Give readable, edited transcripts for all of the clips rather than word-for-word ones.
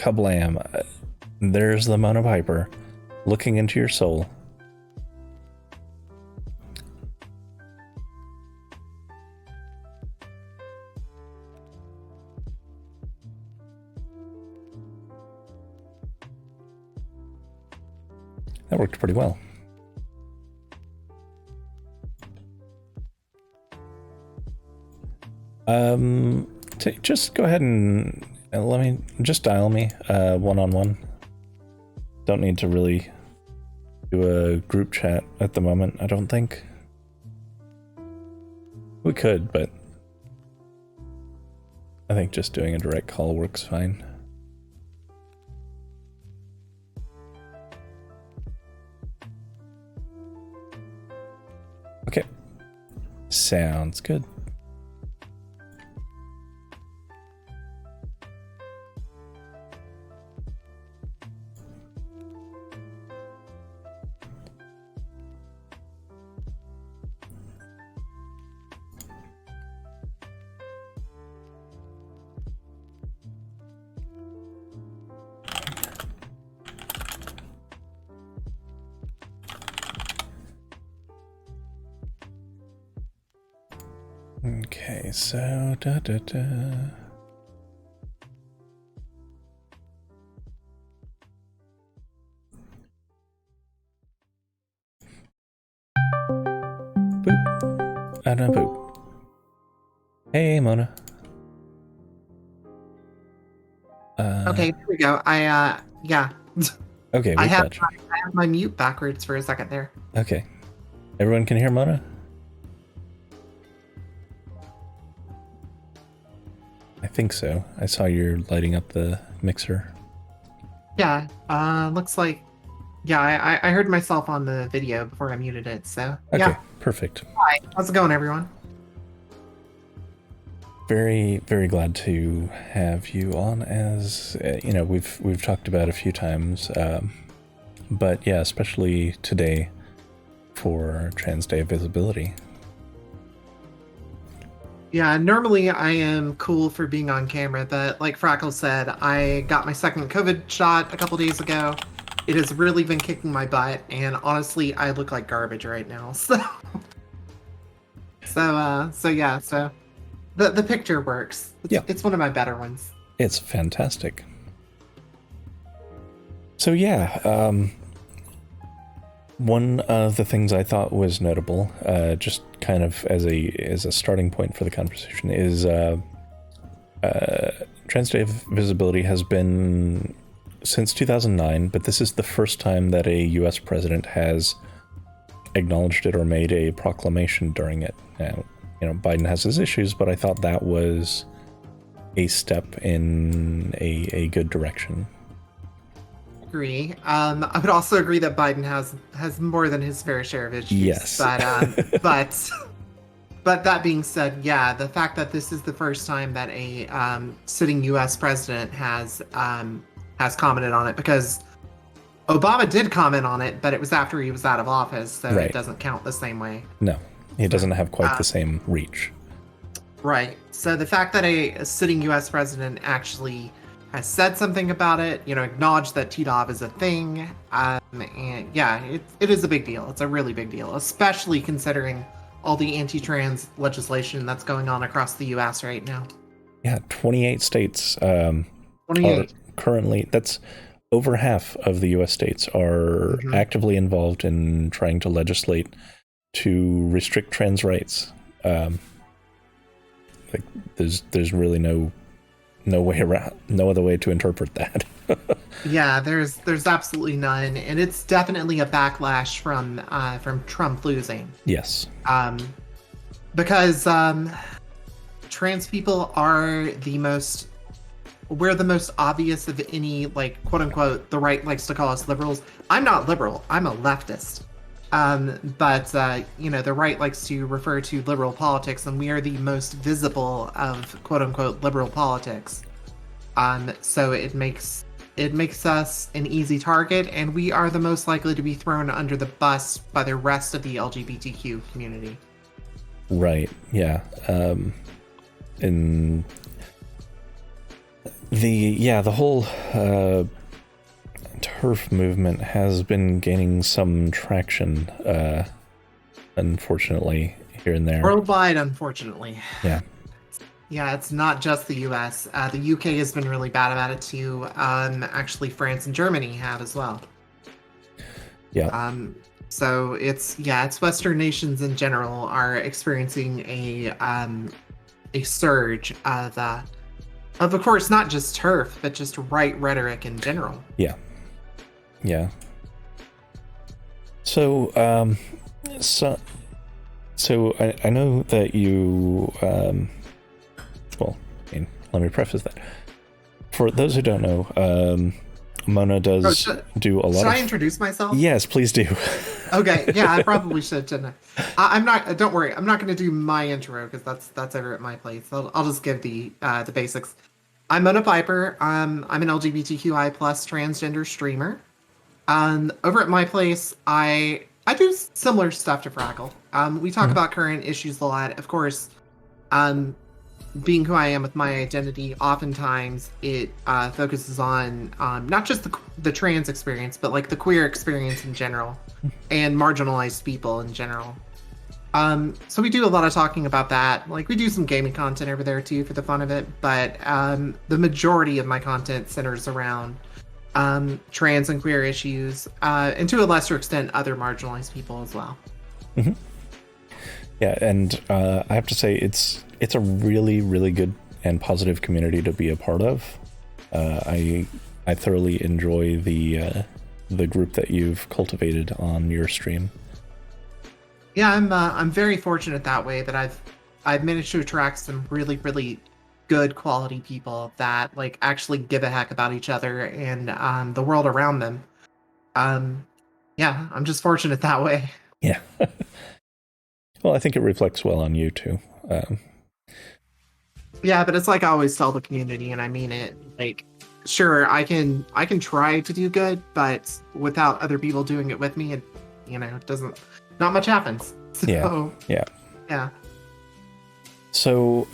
Kablam. There's the MonaPiper looking into your soul. That worked pretty well. Just go ahead and let me just dial me one-on-one. Don't need to really do a group chat at the moment, I don't think. We could, but I think just doing a direct call works fine. Okay, sounds good. Okay, so boop. And a boop. Hey, Mona. Okay, here we go. Yeah. Okay, I have my mute backwards for a second there. Okay. Everyone can hear Mona? I think so. I saw you're lighting up the mixer. Yeah, looks like... Yeah, I heard myself on the video before I muted it, so... Okay, yeah. perfect. Hi, how's it going, everyone? Very, very glad to have you on. As you know, we've talked about a few times, but yeah, especially today for Trans Day of Visibility. Yeah, normally I am cool for being on camera, but like Frackle said, I got my second COVID shot a couple days ago. It has really been kicking my butt, and honestly, I look like garbage right now. So yeah, so the picture works. It's one of my better ones. It's fantastic. So yeah, one of the things I thought was notable, just kind of as a starting point for the conversation, is Trans Day of Visibility has been since 2009, but this is the first time that a U.S. president has acknowledged it or made a proclamation during it. Now, you know, Biden has his issues, but I thought that was a step in a good direction. Agree. I would also agree that Biden has more than his fair share of issues. Yes. But that being said, yeah, the fact that this is the first time that a sitting U.S. president has commented on it, because Obama did comment on it, but it was after he was out of office, so Right. It doesn't count the same way. No, he doesn't have quite the same reach. Right. So the fact that a sitting U.S. president actually has said something about it, you know, acknowledged that TDOV is a thing, and yeah, it is a big deal. It's a really big deal, especially considering all the anti-trans legislation that's going on across the U.S. right now. Yeah, 28 states 28. are currently, that's over half of the U.S. states are actively involved in trying to legislate to restrict trans rights. Like, there's really no way around, no other way to interpret that. Yeah, there's absolutely none, and it's definitely a backlash from Trump losing. Yes. Because trans people are we're the most obvious of any, like, quote unquote, the right likes to call us liberals. I'm not liberal. I'm a leftist. But you know, the right likes to refer to liberal politics, and we are the most visible of quote unquote liberal politics. So it makes us an easy target, and we are the most likely to be thrown under the bus by the rest of the LGBTQ community. Right. Yeah. And the whole TERF movement has been gaining some traction, unfortunately, here and there. Worldwide, unfortunately. Yeah. Yeah, it's not just the US. The UK has been really bad about it too. Actually, France and Germany have as well. Yeah. So it's Western nations in general are experiencing a surge of course, not just TERF, but just right rhetoric in general. Yeah. Yeah. So, I know that you, well, I mean, let me preface that. For those who don't know, Mona does do a lot Should I introduce myself? Yes, please do. Okay, yeah, I probably should, shouldn't I? I'm not. Don't worry, I'm not going to do my intro because that's over at my place. I'll just give the basics. I'm MonaPiper. I'm an LGBTQI plus transgender streamer. Over at my place, I do similar stuff to Frackle. We talk about current issues a lot, of course. Being who I am with my identity, oftentimes it focuses on not just the trans experience, but like the queer experience in general, and marginalized people in general. So we do a lot of talking about that. Like we do some gaming content over there too for the fun of it, but the majority of my content centers around trans and queer issues, and to a lesser extent, other marginalized people as well. Mm-hmm. Yeah, and I have to say it's a really, really good and positive community to be a part of. I thoroughly enjoy the group that you've cultivated on your stream. Yeah, I'm very fortunate that way that I've managed to attract some really, really good quality people that like actually give a heck about each other and the world around them. Yeah, I'm just fortunate that way. Yeah. Well, I think it reflects well on you too. Yeah, but it's like I always tell the community, and I mean it. Like, sure, I can try to do good, but without other people doing it with me, it it doesn't. Not much happens. So, yeah. So,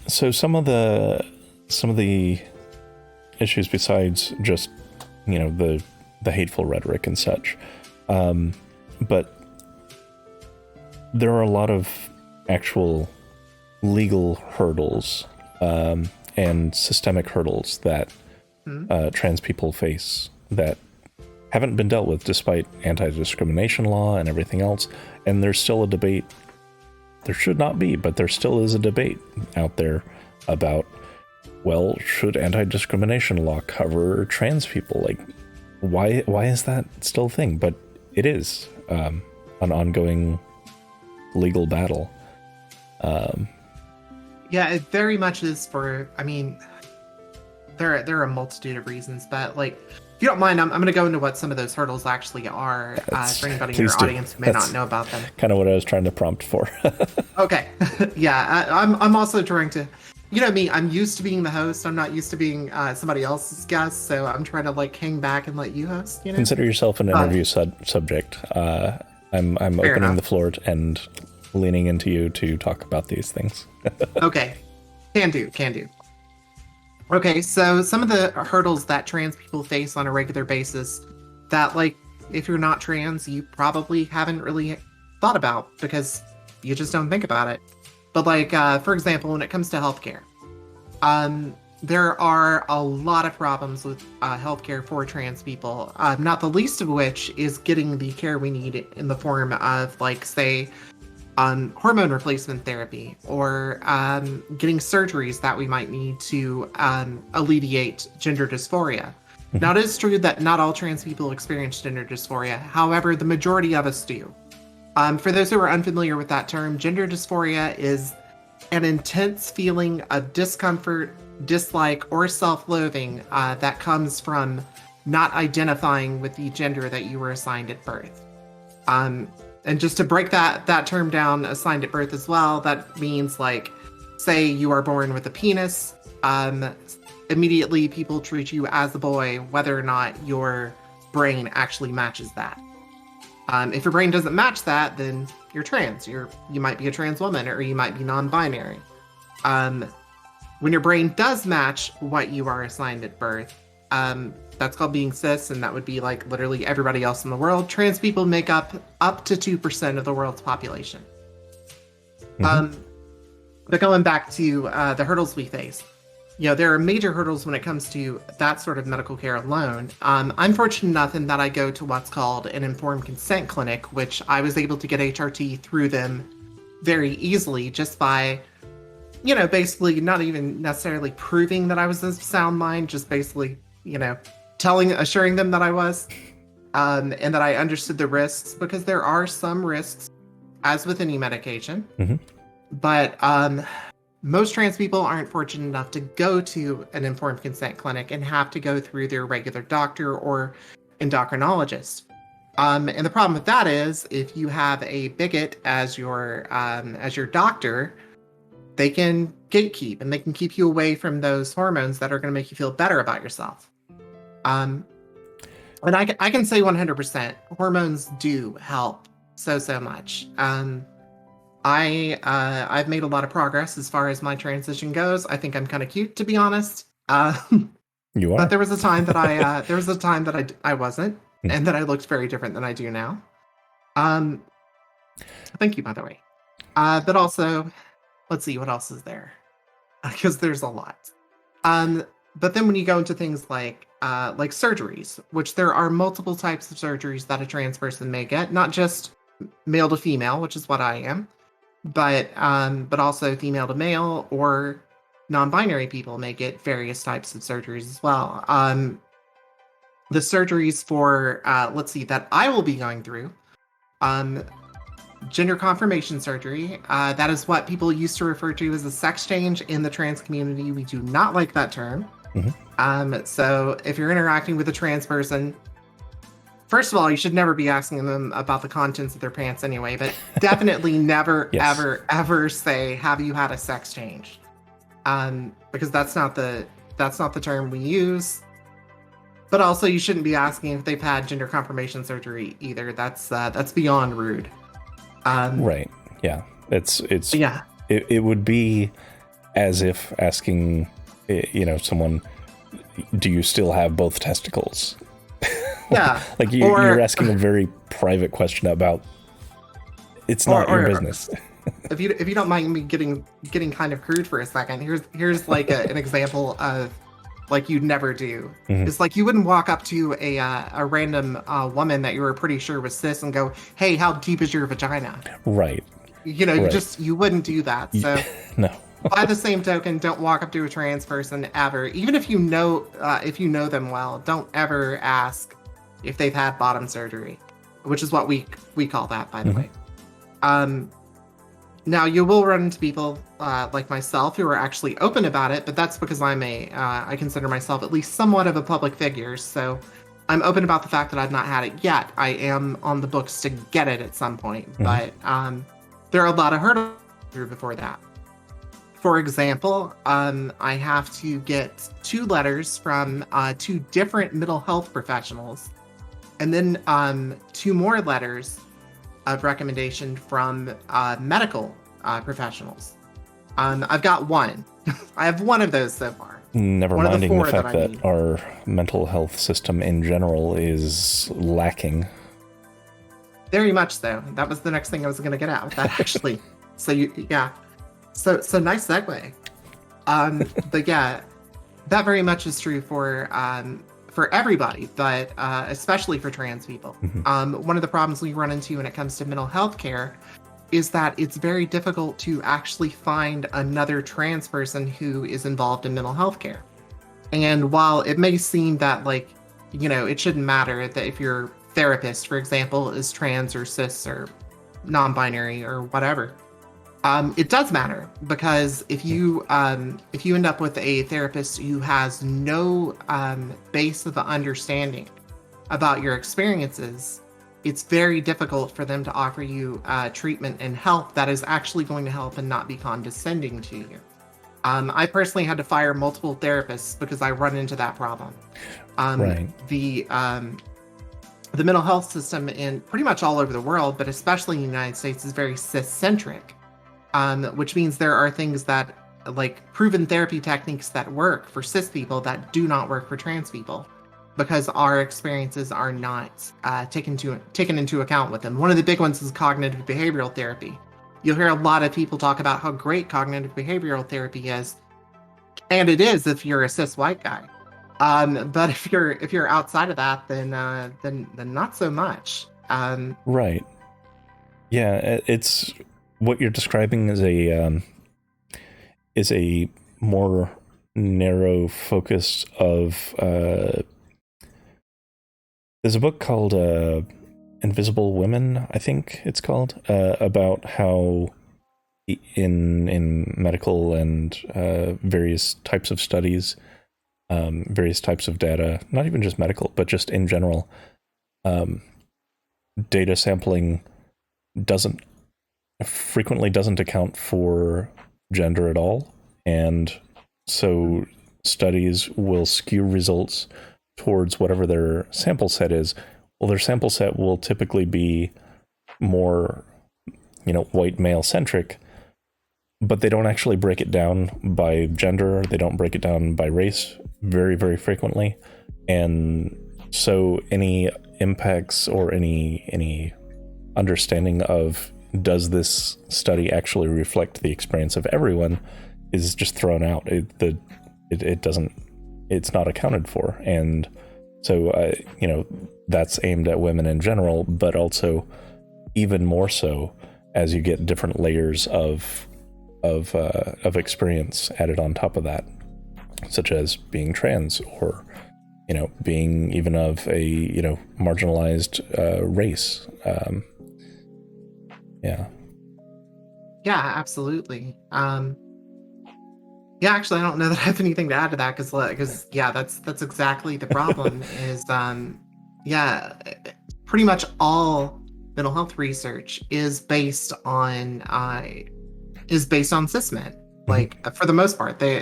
so some of the issues besides just the hateful rhetoric and such, but there are a lot of actual legal hurdles and systemic hurdles that trans people face that haven't been dealt with despite anti-discrimination law and everything else. And there's still a debate. There should not be, but there still is a debate out there about, well, should anti-discrimination law cover trans people? Like, why is that still a thing? But it is an ongoing legal battle. Yeah, it very much is for. I mean, there are a multitude of reasons, but like, if you don't mind, I'm going to go into what some of those hurdles actually are for anybody in your audience who may not know about them. Kind of what I was trying to prompt for. Okay, yeah, I'm also trying to. You know me, I'm used to being the host. I'm not used to being somebody else's guest, so I'm trying to like hang back and let you host. Consider yourself an interview subject. I'm opening the floor and leaning into you to talk about these things. Okay, can do. Okay, so some of the hurdles that trans people face on a regular basis that, like, if you're not trans, you probably haven't really thought about because you just don't think about it. But, like, for example, when it comes to healthcare, there are a lot of problems with healthcare for trans people, not the least of which is getting the care we need in the form of, like, say, hormone replacement therapy or getting surgeries that we might need to alleviate gender dysphoria. Now, it is true that not all trans people experience gender dysphoria. However, the majority of us do. For those who are unfamiliar with that term, gender dysphoria is an intense feeling of discomfort, dislike, or self-loathing that comes from not identifying with the gender that you were assigned at birth. And just to break that term down, assigned at birth as well, that means, like, say you are born with a penis, immediately people treat you as a boy, whether or not your brain actually matches that. If your brain doesn't match that, then you're trans. You might be a trans woman, or you might be non-binary. when your brain does match what you are assigned at birth, that's called being cis, and that would be like literally everybody else in the world. Trans people make up to 2% of the world's population. But going back to the hurdles we face, there are major hurdles when it comes to that sort of medical care alone. I'm fortunate enough in that I go to what's called an informed consent clinic, which I was able to get HRT through them very easily just by, basically not even necessarily proving that I was of sound mind, just basically, assuring them that I was, and that I understood the risks, because there are some risks, as with any medication. But most trans people aren't fortunate enough to go to an informed consent clinic and have to go through their regular doctor or endocrinologist. And the problem with that is, if you have a bigot as your doctor, they can gatekeep and they can keep you away from those hormones that are going to make you feel better about yourself. And I can say 100%, hormones do help so much. I've made a lot of progress as far as my transition goes. I think I'm kind of cute, to be honest. You are. But there was a time that I wasn't, and that I looked very different than I do now. Thank you, by the way. But also, let's see, what else is there? Because there's a lot. But then when you go into things like surgeries, which there are multiple types of surgeries that a trans person may get, not just male to female, which is what I am, but also female to male, or non-binary people may get various types of surgeries as well. The surgeries for, that I will be going through, gender confirmation surgery, that is what people used to refer to as a sex change in the trans community. We do not like that term. So if you're interacting with a trans person, first of all, you should never be asking them about the contents of their pants anyway, but definitely never, yes, ever say, have you had a sex change? Because that's not the term we use. But also, you shouldn't be asking if they've had gender confirmation surgery either. That's beyond rude. Right. Yeah. Yeah. It would be as if asking, someone, do you still have both testicles? Yeah. Like you're asking a very private question about, it's not your business. If you don't mind me getting kind of crude for a second, here's like an example of like you'd never do. It's like you wouldn't walk up to a random woman that you were pretty sure was cis and go, "Hey, how deep is your vagina?" Right. Right. You wouldn't do that. So no. By the same token, don't walk up to a trans person ever, even if you know them well. Don't ever ask if they've had bottom surgery, which is what we call that, by the way. Now you will run into people like myself who are actually open about it, but that's because I consider myself at least somewhat of a public figure, so I'm open about the fact that I've not had it yet. I am on the books to get it at some point, but there are a lot of hurdles through before that. For example, I have to get 2 letters from 2 different mental health professionals, and then 2 more letters of recommendation from medical professionals. I've got 1. I have 1 of those so far. Never minding the fact that our mental health system in general is lacking. Very much so. That was the next thing I was going to get at with that, actually. So So nice segue. But yeah, that very much is true for everybody, but especially for trans people. One of the problems we run into when it comes to mental health care is that it's very difficult to actually find another trans person who is involved in mental health care. And while it may seem that it shouldn't matter that if your therapist, for example, is trans or cis or non-binary or whatever, it does matter, because if you end up with a therapist who has no base of understanding about your experiences, it's very difficult for them to offer you treatment and help that is actually going to help and not be condescending to you. I personally had to fire multiple therapists because I run into that problem. Right. The mental health system in pretty much all over the world, but especially in the United States, is very cis-centric. Which means there are things that like proven therapy techniques that work for cis people that do not work for trans people, because our experiences are not taken into account with them. One of the big ones is cognitive behavioral therapy. You'll hear a lot of people talk about how great cognitive behavioral therapy is, and it is if you're a cis white guy. But if you're outside of that, then not so much. Right. Yeah, it's what you're describing is a more narrow focus of there's a book called Invisible Women, I think it's called, about how in medical and various types of studies, various types of data, not even just medical, but just in general, data sampling doesn't frequently doesn't account for gender at all, and so studies will skew results towards whatever their sample set is. Well, their sample set will typically be more, white male centric, but they don't actually break it down by gender. They don't break it down by race very, very frequently. And so any impacts or any understanding of does this study actually reflect the experience of everyone is just thrown out. It doesn't, it's not accounted for. And so, that's aimed at women in general, but also even more so as you get different layers of experience added on top of that, such as being trans or, being even of a, marginalized race. Yeah. Yeah, absolutely. Yeah, actually, I don't know that I have anything to add to that because yeah, that's exactly the problem. Is yeah, pretty much all mental health research is based on cis men. Mhm. Like for the most part, they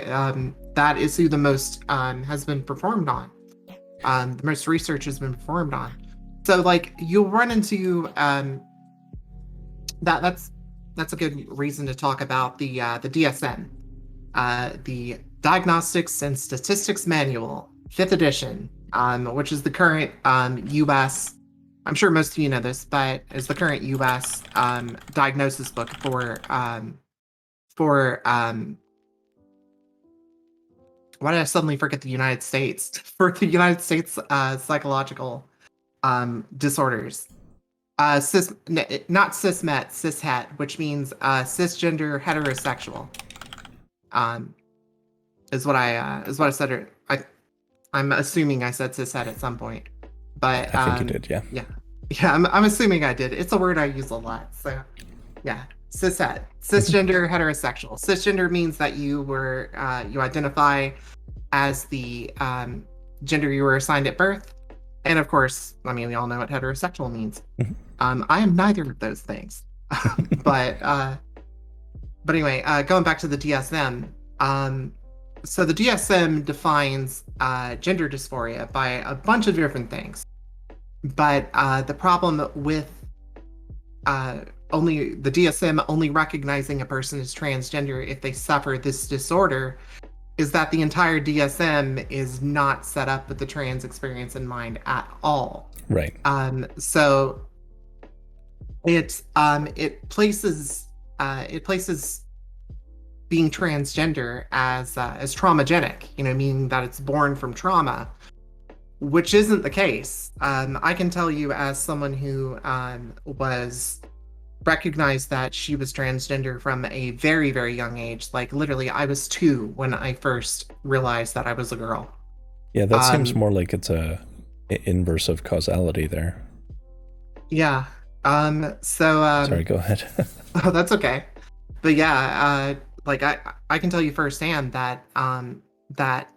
that is who the most has been performed on. The most research has been performed on. So like you'll run into that's a good reason to talk about the DSM, the Diagnostics and Statistics Manual, fifth edition, which is the current U.S. I'm sure most of you know this, but is the current U.S. Diagnosis book for why did I suddenly forget the United States for the United States psychological disorders. Not cismet, cishet, which means cisgender heterosexual. Um, is what I said. I'm assuming I said cishet at some point, but I think you did, yeah. yeah, yeah. I'm assuming I did. It's a word I use a lot, so yeah. Cishet, cisgender heterosexual. Cisgender means that you identify as the gender you were assigned at birth, and of course, I mean, we all know what heterosexual means. I am neither of those things, but anyway, going back to the DSM. So the DSM defines gender dysphoria by a bunch of different things, but the problem with only the DSM only recognizing a person as transgender if they suffer this disorder is that the entire DSM is not set up with the trans experience in mind at all. Right. So it places being transgender as traumagenic, meaning that it's born from trauma, which isn't the case. I can tell you as someone who was recognized that she was transgender from a very, very young age. Like literally, I was 2 when I first realized that I was a girl. Yeah, that seems more like it's a inverse of causality there. Yeah. So Sorry, go ahead. oh, that's okay. But yeah, like I can tell you firsthand that that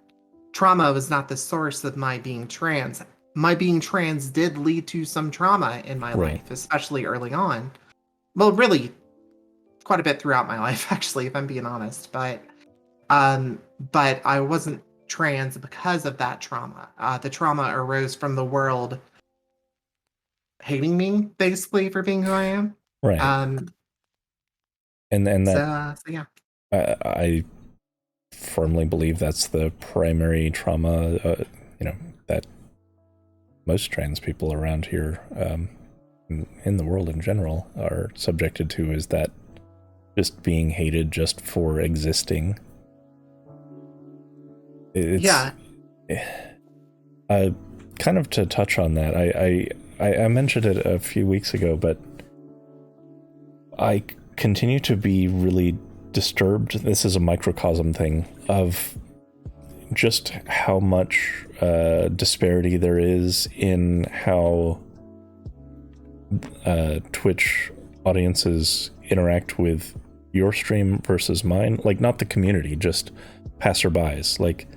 trauma was not the source of my being trans. My being trans did lead to some trauma in my Right. life, especially early on. Well, really, quite a bit throughout my life, actually, if I'm being honest. But I wasn't trans because of that trauma. The trauma arose from the world hating me, basically, for being who I am. Right. Um, And so, that so yeah. I firmly believe that's the primary trauma, that most trans people around here, in the world in general, are subjected to, is that just being hated just for existing. It's kind of to touch on that. I mentioned it a few weeks ago, but I continue to be really disturbed. This is a microcosm thing of just how much disparity there is in how Twitch audiences interact with your stream versus mine. Like, not the community, just passerbys. Like,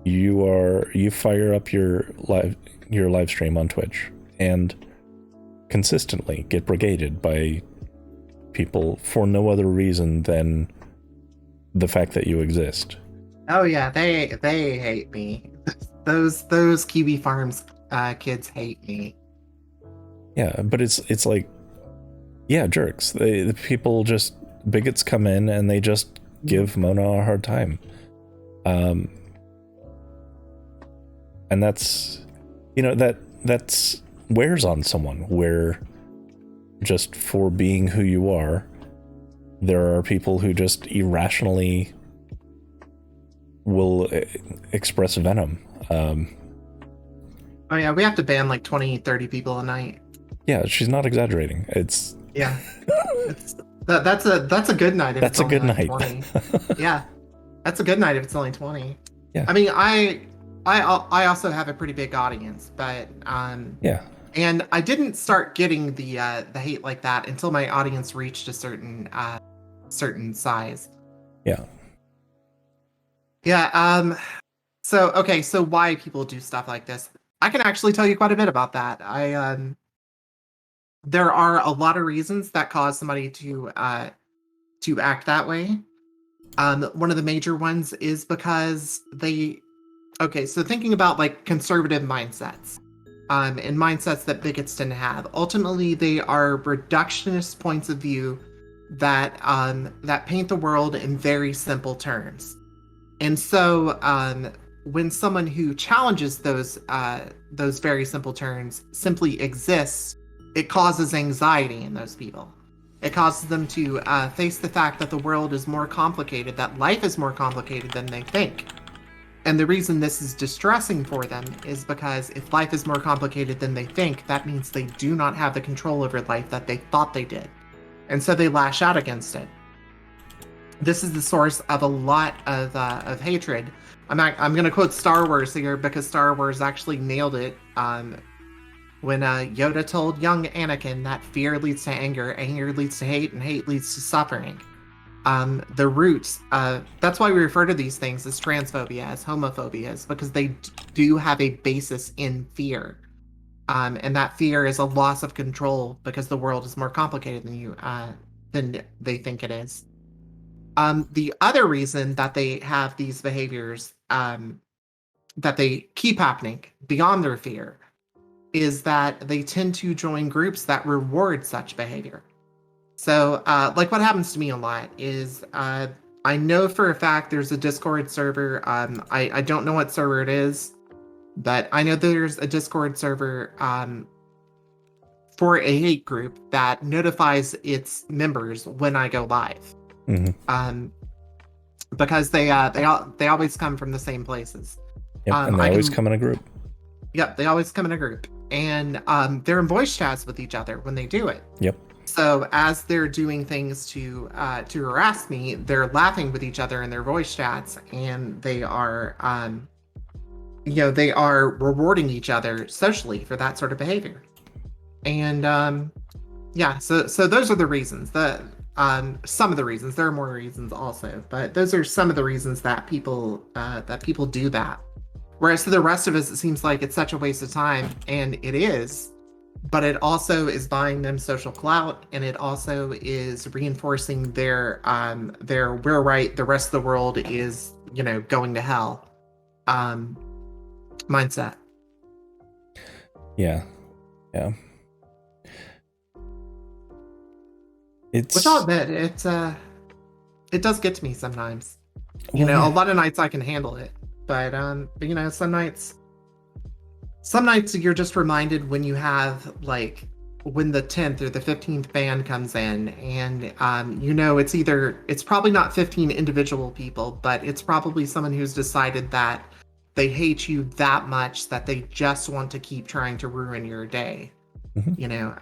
you fire up your live stream on Twitch and consistently get brigaded by people for no other reason than the fact that you exist. Oh yeah, they hate me. Those Kiwi Farms kids hate me. Yeah, but it's like, yeah, jerks. The people just, bigots come in and they just give Mona a hard time. And that's, that's wears on someone, where just for being who you are, there are people who just irrationally will express venom. Oh yeah, we have to ban like 20, 30 people a night. Yeah, she's not exaggerating. It's yeah. That's a good night. If that's it's a good only night. Like 20. Yeah, that's a good night if it's only 20. Yeah. I mean, I also have a pretty big audience, but yeah. And I didn't start getting the hate like that until my audience reached a certain size. Yeah. Yeah. So why people do stuff like this? I can actually tell you quite a bit about that. There are a lot of reasons that cause somebody to act that way. One of the major ones is because so thinking about like conservative mindsets, and mindsets that bigots tend to have, ultimately they are reductionist points of view that paint the world in very simple terms. And so when someone who challenges those very simple terms simply exists, it causes anxiety in those people. It causes them to face the fact that the world is more complicated, that life is more complicated than they think. And the reason this is distressing for them is because if life is more complicated than they think, that means they do not have the control over life that they thought they did. And so they lash out against it. This is the source of a lot of hatred. I'm going to quote Star Wars here because Star Wars actually nailed it when Yoda told young Anakin that fear leads to anger, anger leads to hate, and hate leads to suffering. The roots, that's why we refer to these things as transphobia, as homophobia, is because they do have a basis in fear. And that fear is a loss of control because the world is more complicated than they think it is. The other reason that they have these behaviors, that they keep happening beyond their fear, is that they tend to join groups that reward such behavior. So, like what happens to me a lot is, I know for a fact there's a Discord server. I don't know what server it is, but I know there's a Discord server for a hate group that notifies its members when I go live. Mm-hmm. Because they always come from the same places. Yep, and they always come in a group. Yep, they always come in a group, and they're in voice chats with each other when they do it. Yep. So as they're doing things to harass me, they're laughing with each other in their voice chats, and they are they are rewarding each other socially for that sort of behavior. And so those are the reasons. Some of the reasons. There are more reasons also, but those are some of the reasons that people do that. Whereas to the rest of us, it seems like it's such a waste of time, and it is. But it also is buying them social clout, and it also is reinforcing their we're right, the rest of the world is going to hell mindset. Yeah. Which I'll admit, it does get to me sometimes. You Well, know, a yeah. lot of nights I can handle it, but you know, some nights you're just reminded when you have like when the 10th or the 15th band comes in, and you know, it's probably not 15 individual people, but it's probably someone who's decided that they hate you that much that they just want to keep trying to ruin your day, Mhm. you know.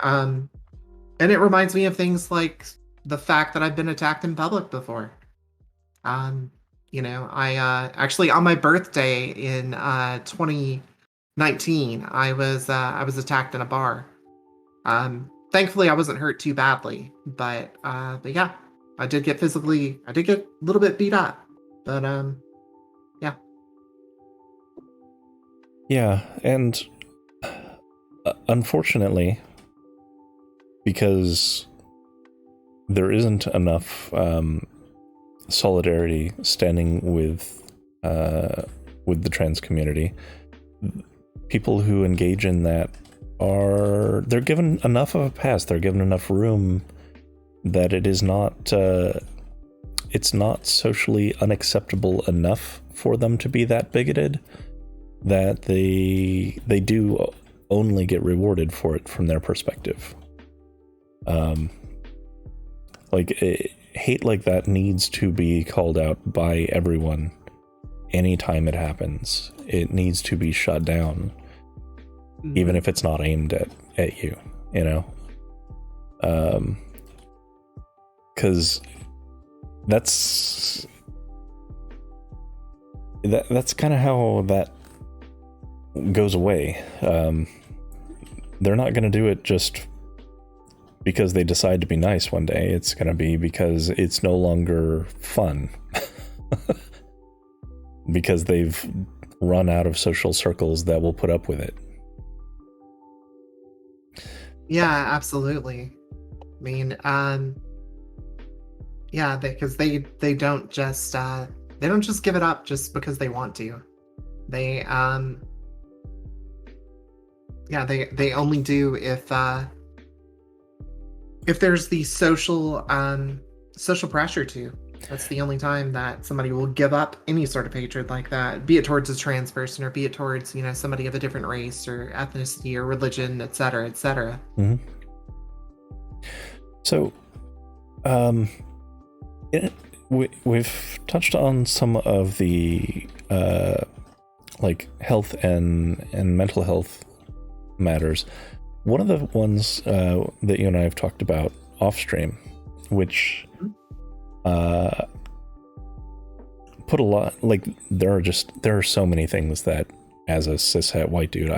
And it reminds me of things like the fact that I've been attacked in public before. um you know, I actually on my birthday in 2019, I was attacked in a bar. Thankfully I wasn't hurt too badly, but yeah, I did get a little bit beat up. But yeah. Yeah, and unfortunately, because there isn't enough solidarity standing with the trans community, people who engage in that they're given enough of a pass. They're given enough room that it's not socially unacceptable enough for them to be that bigoted, that they do only get rewarded for it from their perspective. Hate like that needs to be called out by everyone anytime it happens. It needs to be shut down, even if it's not aimed at you, you know? Because that's kind of how that goes away. They're not going to do it just because they decide to be nice one day. It's going to be because it's no longer fun. Because they've run out of social circles that will put up with it. Yeah, absolutely. I mean, yeah, because they don't just give it up just because they want to. They yeah, they only do if there's the social pressure to. That's the only time that somebody will give up any sort of hatred like that, be it towards a trans person or be it towards, you know, somebody of a different race or ethnicity or religion, etc., etc. Mm-hmm. So, we've touched on some of the like health and mental health matters. One of the ones that you and I have talked about off stream, which put a lot, like there are so many things that as a cishet white dude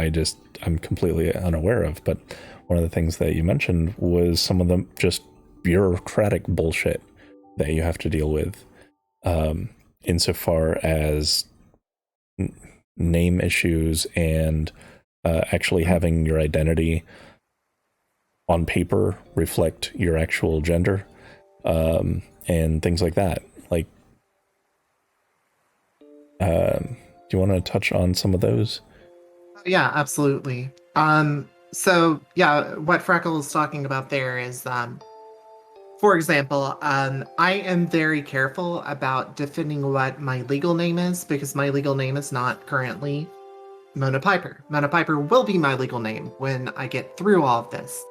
I'm completely unaware of, but one of the things that you mentioned was some of the just bureaucratic bullshit that you have to deal with, insofar as name issues and actually having your identity on paper reflect your actual gender, and things like that. Like, do you want to touch on some of those? Yeah, absolutely. So yeah, what Freckle is talking about there is, for example, I am very careful about defending what my legal name is because my legal name is not currently MonaPiper. MonaPiper will be my legal name when I get through all of this.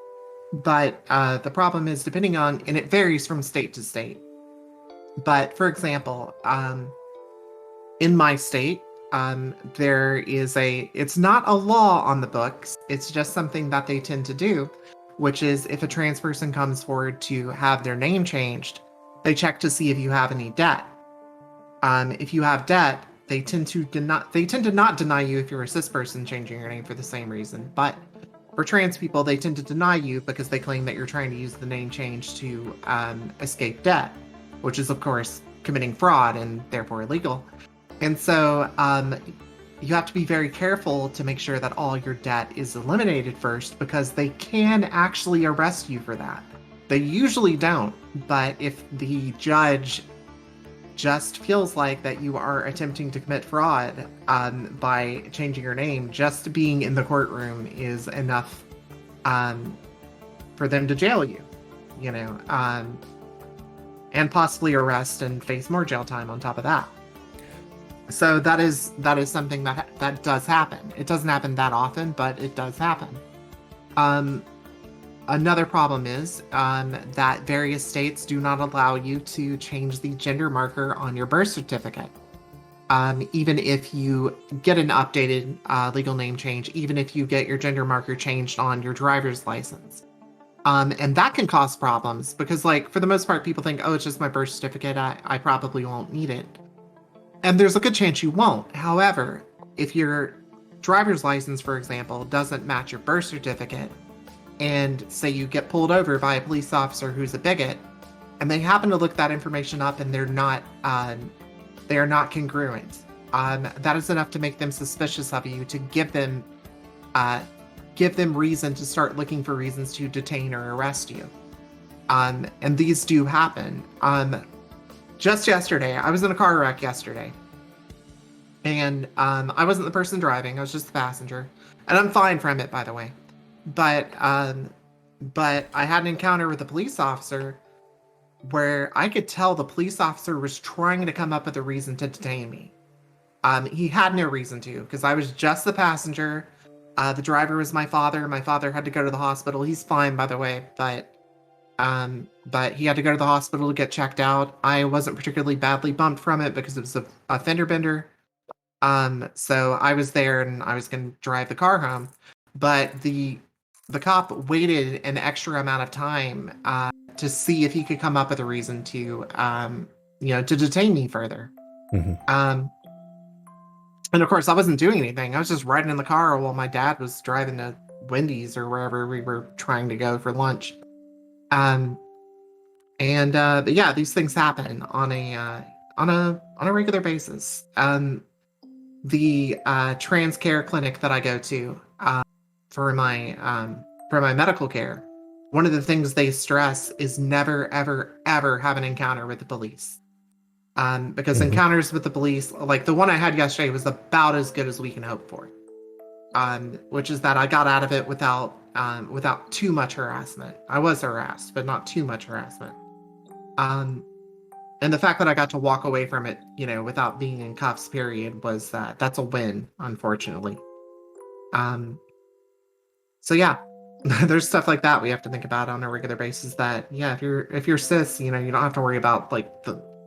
But the problem is depending on, and it varies from state to state. But for example, in my state, it's not a law on the books, it's just something that they tend to do, which is if a trans person comes forward to have their name changed, they check to see if you have any debt. If you have debt, they tend to not deny you if you're a cis person changing your name for the same reason. But for trans people, they tend to deny you because they claim that you're trying to use the name change to escape debt, which is of course committing fraud and therefore illegal. And so you have to be very careful to make sure that all your debt is eliminated first, because they can actually arrest you for that. They usually don't, but if the judge just feels like that you are attempting to commit fraud by changing your name, just being in the courtroom is enough for them to jail you, you know. and possibly arrest and face more jail time on top of that. So that is something that does happen. It doesn't happen that often, but it does happen. Another problem is that various states do not allow you to change the gender marker on your birth certificate. Even if you get an updated legal name change, even if you get your gender marker changed on your driver's license. And that can cause problems because, like, for the most part, people think, oh, it's just my birth certificate. I probably won't need it. And there's a good chance you won't. However, if your driver's license, for example, doesn't match your birth certificate, and say you get pulled over by a police officer who's a bigot, and they happen to look that information up and they are not congruent, that is enough to make them suspicious of you, to give them reason to start looking for reasons to detain or arrest you. And these do happen. Just yesterday, I was in a car wreck yesterday, and I wasn't the person driving, I was just the passenger, and I'm fine from it, by the way. But I had an encounter with a police officer where I could tell the police officer was trying to come up with a reason to detain me. He had no reason to, because I was just the passenger. The driver was my father. My father had to go to the hospital. He's fine, by the way, but he had to go to the hospital to get checked out. I wasn't particularly badly bumped from it because it was a fender bender. So I was there and I was going to drive the car home, but the cop waited an extra amount of time to see if he could come up with a reason to detain me further. Mm-hmm. And of course, I wasn't doing anything. I was just riding in the car while my dad was driving to Wendy's or wherever we were trying to go for lunch. But yeah, these things happen on a regular basis. The trans care clinic that I go to for my medical care, one of the things they stress is never, ever, ever have an encounter with the police. Because Mm-hmm. encounters with the police, like the one I had yesterday, was about as good as we can hope for. Which is that I got out of it without too much harassment. I was harassed, but not too much harassment. And the fact that I got to walk away from it, without being in cuffs, period, was that's a win, unfortunately. So yeah, there's stuff like that we have to think about on a regular basis. That yeah, if you're cis, you don't have to worry about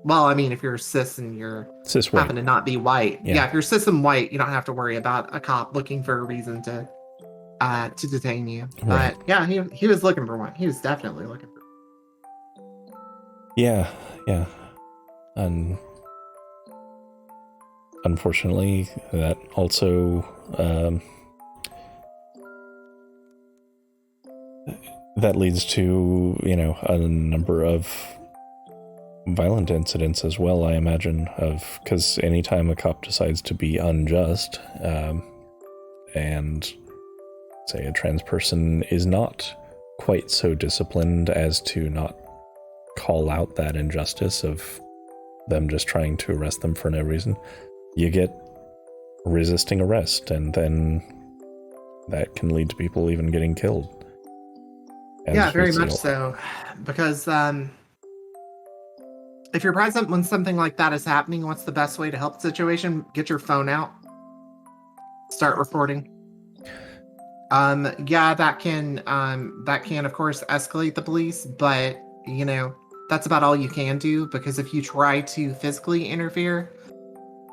if you're cis and you're Cis white. happen to not be white, Yeah. if you're cis and white, you don't have to worry about a cop looking for a reason to detain you. Right. But yeah, he was looking for one. He was definitely looking for one. Yeah. And unfortunately, that also that leads to a number of violent incidents as well, I imagine, because anytime a cop decides to be unjust, and say a trans person is not quite so disciplined as to not call out that injustice of them just trying to arrest them for no reason, you get resisting arrest, and then that can lead to people even getting killed. Yeah, very much so. Because if you're present when something like that is happening, what's the best way to help the situation? Get your phone out. Start recording. Yeah, that can of course escalate the police, but that's about all you can do, because if you try to physically interfere,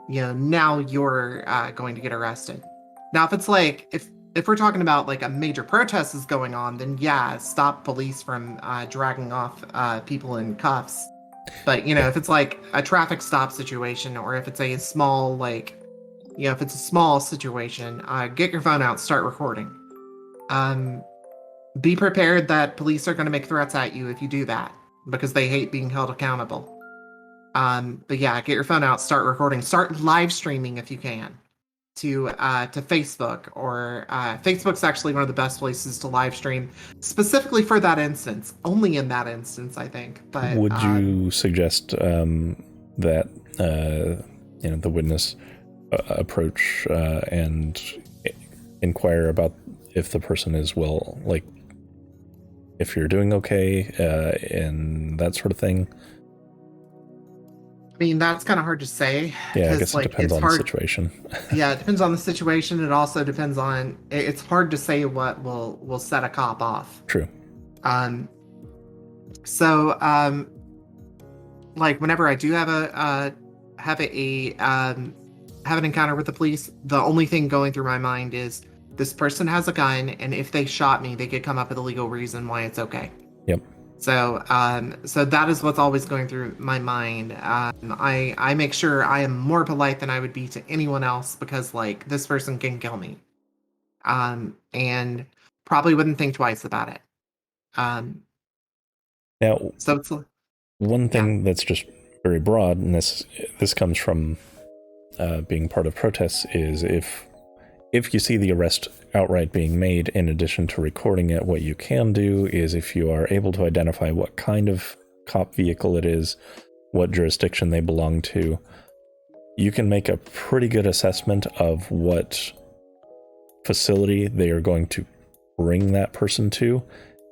now you're going to get arrested. Now, if it's like if we're talking about like a major protest is going on, then yeah, stop police from dragging off people in cuffs. But if it's like a traffic stop situation, or if it's a small if it's a small situation, get your phone out, start recording. Be prepared that police are going to make threats at you if you do that, because they hate being held accountable. But yeah, get your phone out, start recording, start live streaming if you can to Facebook, or Facebook's actually one of the best places to live stream, specifically for that instance. Only in that instance, I think. But would you suggest that the witness approach and inquire about if the person is well, like if you're doing okay, and that sort of thing? I mean, that's kind of hard to say Yeah, I because, guess it like, depends it's on the hard. situation. Yeah, it depends on the situation. It also depends on. It's hard to say what will set a cop off. True. Um. So, like, whenever I do have have an encounter with the police, the only thing going through my mind is this person has a gun, and if they shot me, they could come up with a legal reason why it's okay. Yep. So that is what's always going through my mind. I make sure I am more polite than I would be to anyone else because, like, this person can kill me. And probably wouldn't think twice about it. Um, Now, so it's one yeah, thing that's just very broad, and this comes from being part of protests, is if you see the arrest outright being made, in addition to recording it, what you can do is, if you are able to identify what kind of cop vehicle it is, what jurisdiction they belong to, you can make a pretty good assessment of what facility they are going to bring that person to,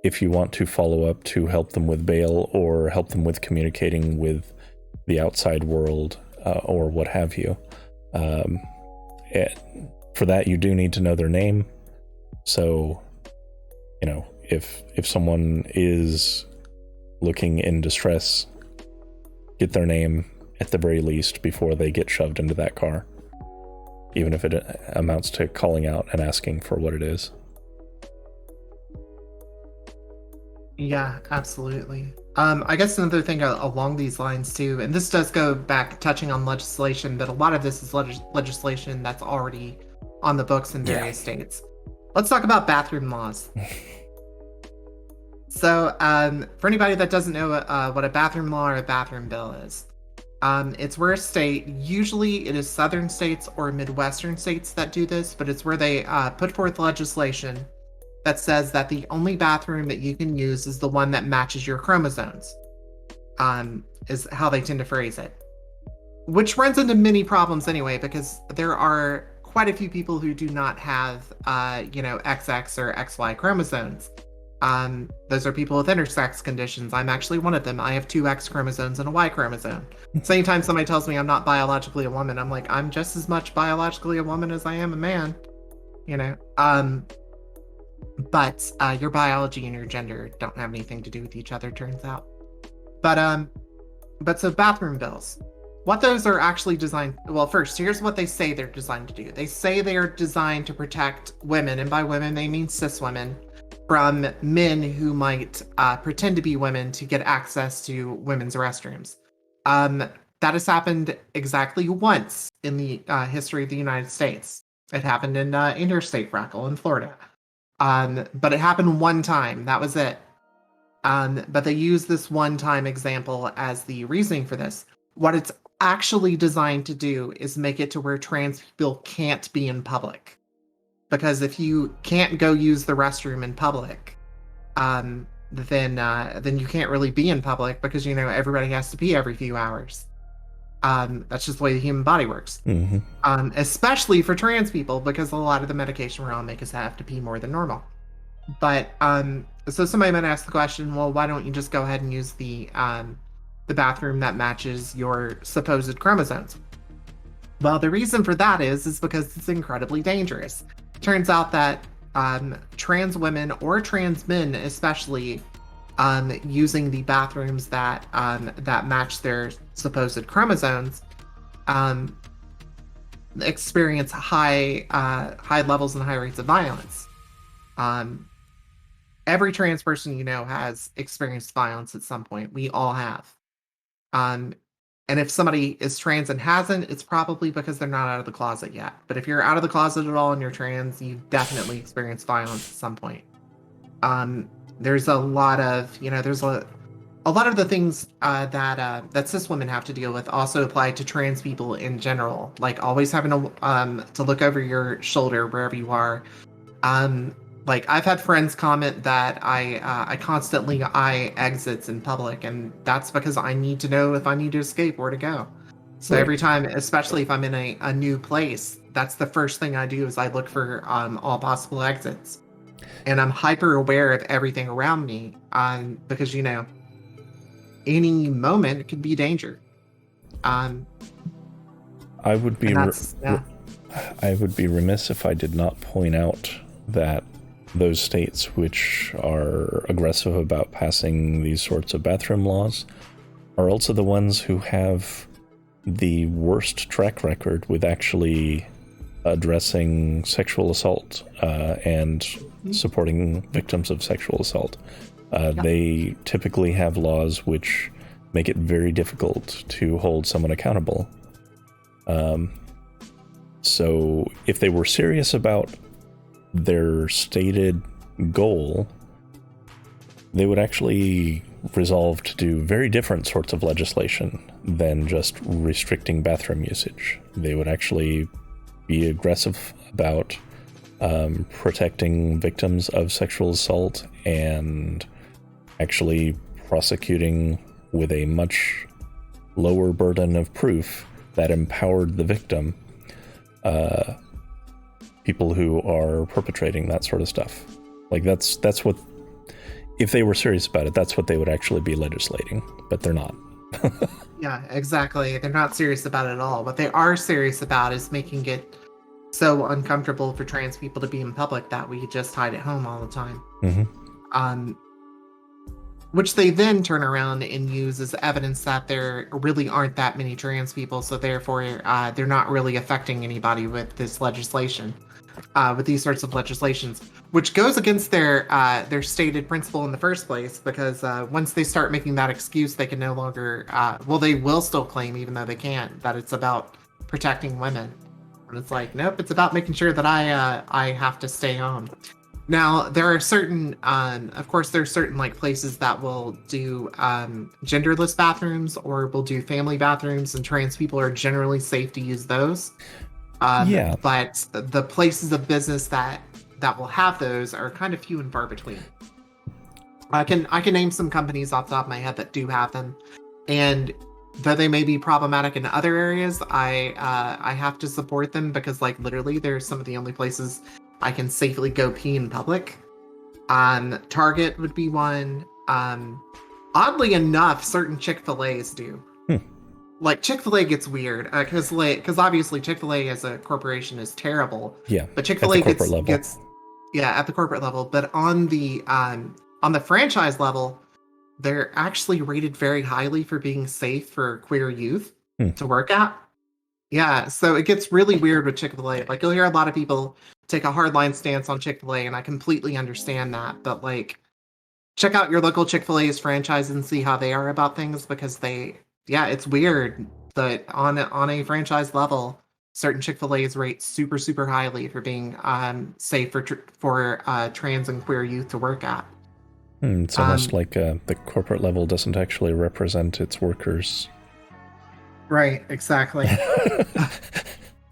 if you want to follow up to help them with bail or help them with communicating with the outside world, or what have you. For that, you do need to know their name. So, if someone is looking in distress, get their name at the very least before they get shoved into that car, even if it amounts to calling out and asking for what it is. yeah, absolutely. I guess another thing along these lines too, and this does go back touching on legislation, but a lot of this is legislation that's already on the books in various states. Let's talk about bathroom laws. So, for anybody that doesn't know what a bathroom law or a bathroom bill is, it's where a state, usually it is southern states or Midwestern states that do this, but it's where they put forth legislation that says that the only bathroom that you can use is the one that matches your chromosomes, is how they tend to phrase it. Which runs into many problems anyway, because there are quite a few people who do not have, XX or XY chromosomes. Those are people with intersex conditions. I'm actually one of them. I have two X chromosomes and a Y chromosome. So anytime somebody tells me I'm not biologically a woman, I'm like, I'm just as much biologically a woman as I am a man. You know. But your biology and your gender don't have anything to do with each other, turns out. But so bathroom bills. What those are actually designed, well, first, here's what they say they're designed to do. They say they are designed to protect women, and by women they mean cis women, from men who might pretend to be women to get access to women's restrooms. That has happened exactly once in the history of the United States. It happened in Interstate Freckle in Florida. But it happened one time. That was it. But they use this one-time example as the reasoning for this. What it's actually designed to do is make it to where trans people can't be in public. Because if you can't go use the restroom in public, then you can't really be in public because everybody has to pee every few hours. That's just the way the human body works. Mm-hmm. Especially for trans people, because a lot of the medication we're on make us have to pee more than normal. But so somebody might ask the question, well, why don't you just go ahead and use the bathroom that matches your supposed chromosomes? Well, the reason for that is because it's incredibly dangerous. Turns out that trans women or trans men, especially, using the bathrooms that match their supposed chromosomes, experience high levels and high rates of violence. Every trans person has experienced violence at some point. We all have. And if somebody is trans and hasn't, it's probably because they're not out of the closet yet. But if you're out of the closet at all and you're trans, you've definitely experienced violence at some point. There's a lot of, there's a lot of the things that cis women have to deal with also apply to trans people in general. Like always having to look over your shoulder wherever you are. Like I've had friends comment that I constantly eye exits in public, and that's because I need to know if I need to escape, where to go. So Right. every time, especially if I'm in a new place, that's the first thing I do is I look for all possible exits, and I'm hyper aware of everything around me, because any moment could be danger. I would be And that's, I would be remiss if I did not point out that those states which are aggressive about passing these sorts of bathroom laws are also the ones who have the worst track record with actually addressing sexual assault and supporting victims of sexual assault. They typically have laws which make it very difficult to hold someone accountable. So if they were serious about their stated goal, they would actually resolve to do very different sorts of legislation than just restricting bathroom usage. They would actually be aggressive about protecting victims of sexual assault and actually prosecuting with a much lower burden of proof that empowered the victim, people who are perpetrating that sort of stuff. Like that's what, if they were serious about it, that's what they would actually be legislating, but they're not. Yeah, exactly. They're not serious about it at all. What they are serious about is making it so uncomfortable for trans people to be in public that we just hide at home all the time. Mm-hmm. Which they then turn around and use as evidence that there really aren't that many trans people, so therefore they're not really affecting anybody with this legislation, with these sorts of legislations, which goes against their stated principle in the first place, because once they start making that excuse, they can no longer, they will still claim, even though they can't, that it's about protecting women. And it's like, nope, it's about making sure that I have to stay home. Now, there are certain, of course, there are certain like places that will do genderless bathrooms or will do family bathrooms, and trans people are generally safe to use those. But the places of business that will have those are kind of few and far between. I can name some companies off the top of my head that do have them, and though they may be problematic in other areas, I have to support them because, like, literally, they're some of the only places I can safely go pee in public. Target would be one. Oddly enough, certain Chick-fil-A's do. Like, Chick-fil-A gets weird because obviously Chick-fil-A as a corporation is terrible. Yeah, but Chick-fil-A at the corporate level. But on the franchise level, they're actually rated very highly for being safe for queer youth to work at. Yeah, so it gets really weird with Chick-fil-A. Like, you'll hear a lot of people take a hardline stance on Chick-fil-A, and I completely understand that. But, like, check out your local Chick-fil-A's franchise and see how they are about things, because it's weird that on a franchise level, certain Chick-fil-A's rate super, super highly for being safe for trans and queer youth to work at. It's almost like the corporate level doesn't actually represent its workers. Right, exactly.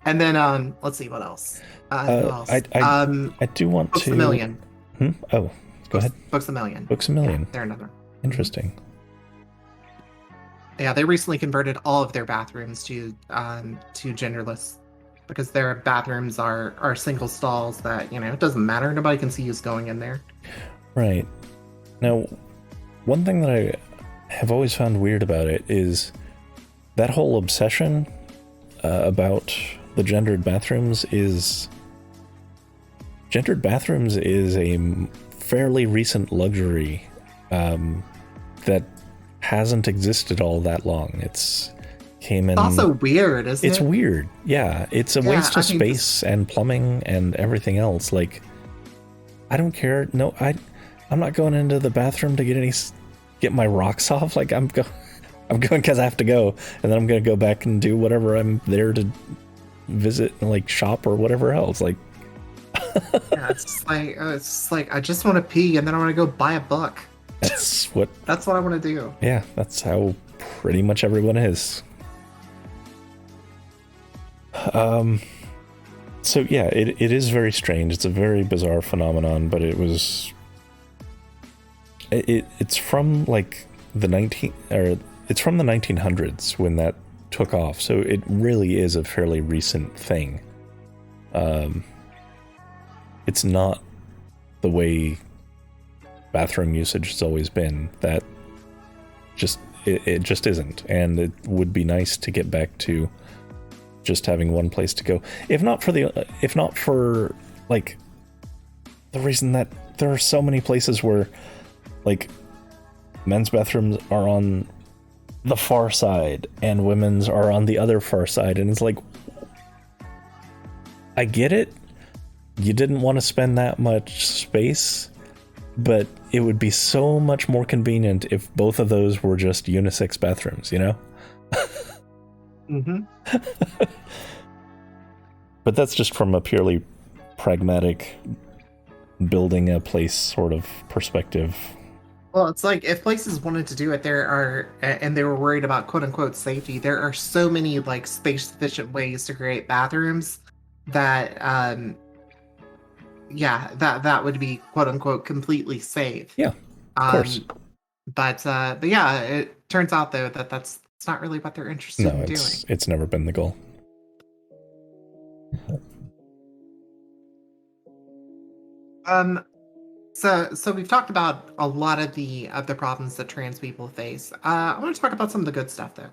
And then let's see what else. Who else? I do want Books to. A Million. Oh, go ahead. Books A Million. Books A Million. Yeah, they're another. Interesting. Yeah, they recently converted all of their bathrooms to genderless, because their bathrooms are single stalls that, it doesn't matter. Nobody can see who's going in there. Right. Now, one thing that I have always found weird about it is that whole obsession about the gendered bathrooms is a fairly recent luxury that hasn't existed all that long. It's also weird, isn't it? It's weird. Yeah, it's a waste of space and plumbing and everything else. Like, I don't care. No, I'm not going into the bathroom to get my rocks off. Like, I'm going because I have to go, and then I'm going to go back and do whatever I'm there to visit and, like, shop or whatever else. Like, yeah, it's like I just want to pee, and then I want to go buy a book. That's what I want to do. Yeah, that's how pretty much everyone is. So yeah, it is very strange. It's a very bizarre phenomenon, but it's from like it's from the 1900s when that took off. So it really is a fairly recent thing. It's not the way bathroom usage has always been. That just it just isn't, and it would be nice to get back to just having one place to go. If not for like the reason that there are so many places where like men's bathrooms are on the far side and women's are on the other far side, and it's like, I get it, you didn't want to spend that much space, but it would be so much more convenient if both of those were just unisex bathrooms, you know? Mm-hmm. But that's just from a purely pragmatic building a place sort of perspective. Well, it's like if places wanted to do it, and they were worried about quote unquote safety, there are so many like space efficient ways to create bathrooms that, that would be quote unquote completely safe. Yeah, of course. But yeah, it turns out though that that's not really what they're interested in doing. It's never been the goal. So we've talked about a lot of the problems that trans people face. I want to talk about some of the good stuff though,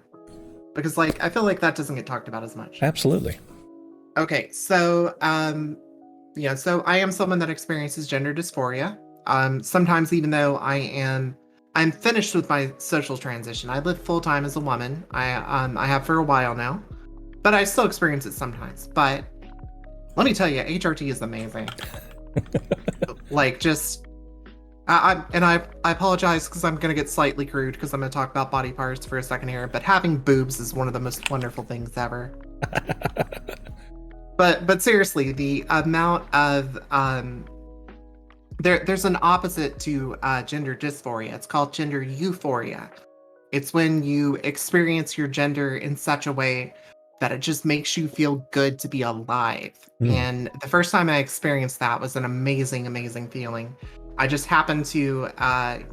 because like I feel like that doesn't get talked about as much. Absolutely. Okay, so so I am someone that experiences gender dysphoria. Sometimes even though I'm finished with my social transition. I live full time as a woman. I have for a while now, but I still experience it sometimes. But let me tell you, HRT is amazing. Like just I apologize because I'm gonna get slightly crude because I'm gonna talk about body parts for a second here, but having boobs is one of the most wonderful things ever. But seriously, the amount of there's an opposite to gender dysphoria. It's called gender euphoria. It's when you experience your gender in such a way that it just makes you feel good to be alive. And the first time I experienced that was an amazing, amazing feeling. I just happened to, I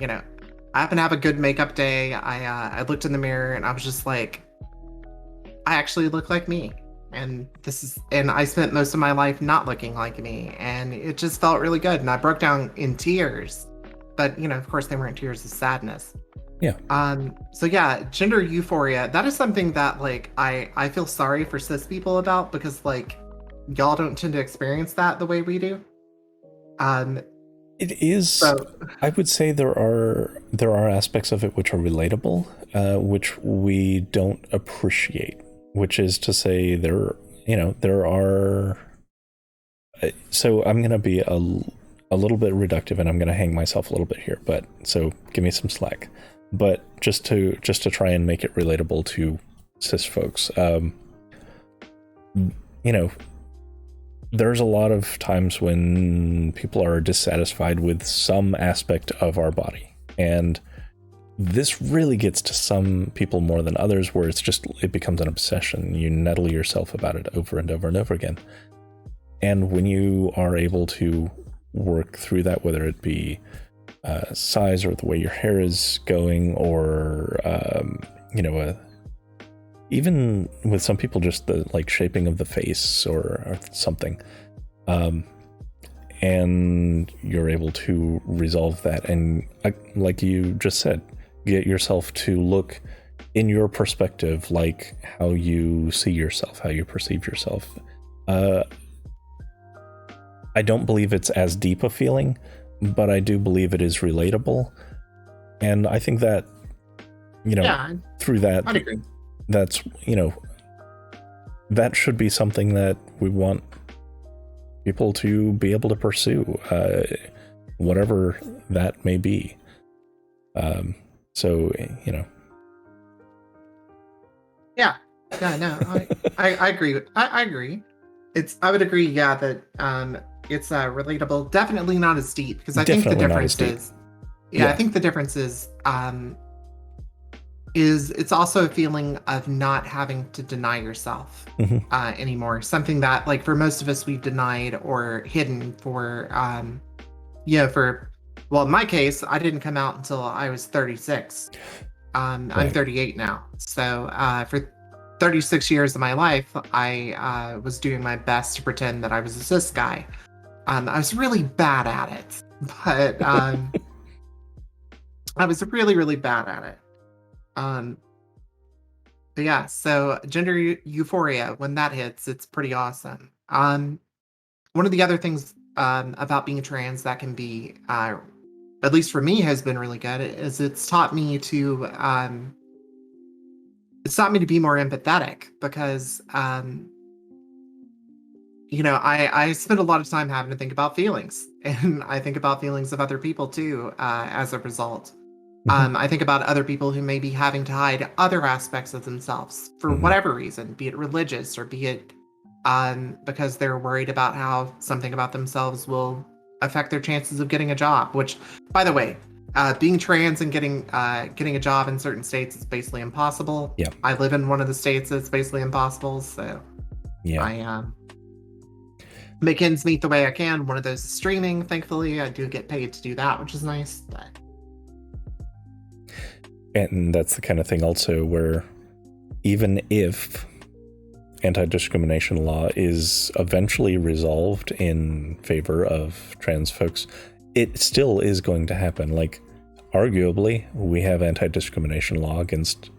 happen to have a good makeup day. I looked in the mirror and I was just like, I actually look like me. And I spent most of my life not looking like me. And it just felt really good. And I broke down in tears. But, of course, they weren't tears of sadness. Yeah. So yeah, gender euphoria, that is something that like I feel sorry for cis people about because like y'all don't tend to experience that the way we do. It is, I would say there are aspects of it which are relatable, which we don't appreciate, which is to say there are, so I'm going to be a little bit reductive and I'm going to hang myself a little bit here, but so give me some slack. But just to try and make it relatable to cis folks, there's a lot of times when people are dissatisfied with some aspect of our body, and this really gets to some people more than others, where it becomes an obsession. You nettle yourself about it over and over and over again. And when you are able to work through that, whether it be size or the way your hair is going, or even with some people just the like shaping of the face or something, and you're able to resolve that, and like you just said, get yourself to look in your perspective like how you see yourself, how you perceive yourself. I don't believe it's as deep a feeling, but I do believe it is relatable. And I think that, through that, I'd agree. That's, that should be something that we want people to be able to pursue, whatever that may be. Yeah, no, I agree. I agree. I would agree, yeah, that it's relatable. Definitely not as deep, because I think the difference is, I think the difference is it's also a feeling of not having to deny yourself anymore. Something that, like, for most of us, we've denied or hidden for, well, in my case, I didn't come out until I was 36. I'm 38 now. So for 36 years of my life, I was doing my best to pretend that I was a cis guy. I was really bad at it, but I was really, really bad at it. Um, but yeah, so gender euphoria, when that hits, it's pretty awesome. One of the other things about being trans that can be, at least for me, has been really good is it's taught me to be more empathetic because I spend a lot of time having to think about feelings, and I think about feelings of other people too, as a result. Mhm. I think about other people who may be having to hide other aspects of themselves for Mhm. whatever reason, be it religious or be it because they're worried about how something about themselves will affect their chances of getting a job. Which, by the way, being trans and getting a job in certain states is basically impossible. Yeah. I live in one of the states that's basically impossible, so Yeah. I make ends meet the way I can. One of those is streaming. Thankfully, I do get paid to do that, which is nice. But And that's the kind of thing also where even if anti-discrimination law is eventually resolved in favor of trans folks, it still is going to happen. Like, arguably, we have anti-discrimination law against,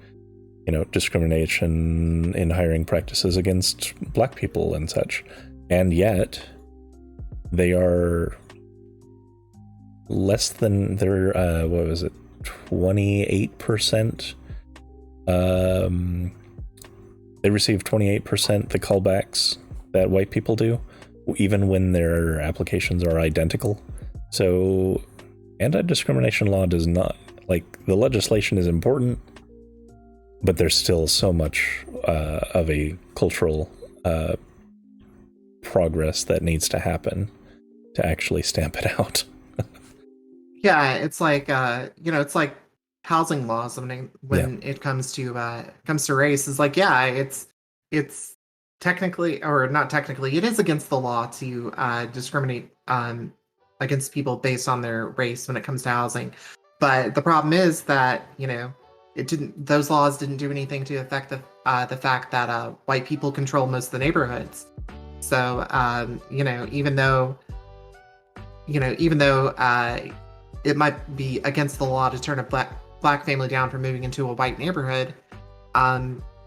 discrimination in hiring practices against black people and such. And yet, they are less than, they're, 28%? They receive 28% the callbacks that white people do, even when their applications are identical. So anti-discrimination law does not, the legislation is important, but there's still so much of a cultural progress that needs to happen to actually stamp it out. yeah, it's like it's like housing laws when Yeah. it comes to race. Is like, yeah, it's technically, or not technically, it is against the law to discriminate against people based on their race when it comes to housing. But the problem is that those laws didn't do anything to affect the fact that white people control most of the neighborhoods. So even though it might be against the law to turn a black family down for moving into a white neighborhood,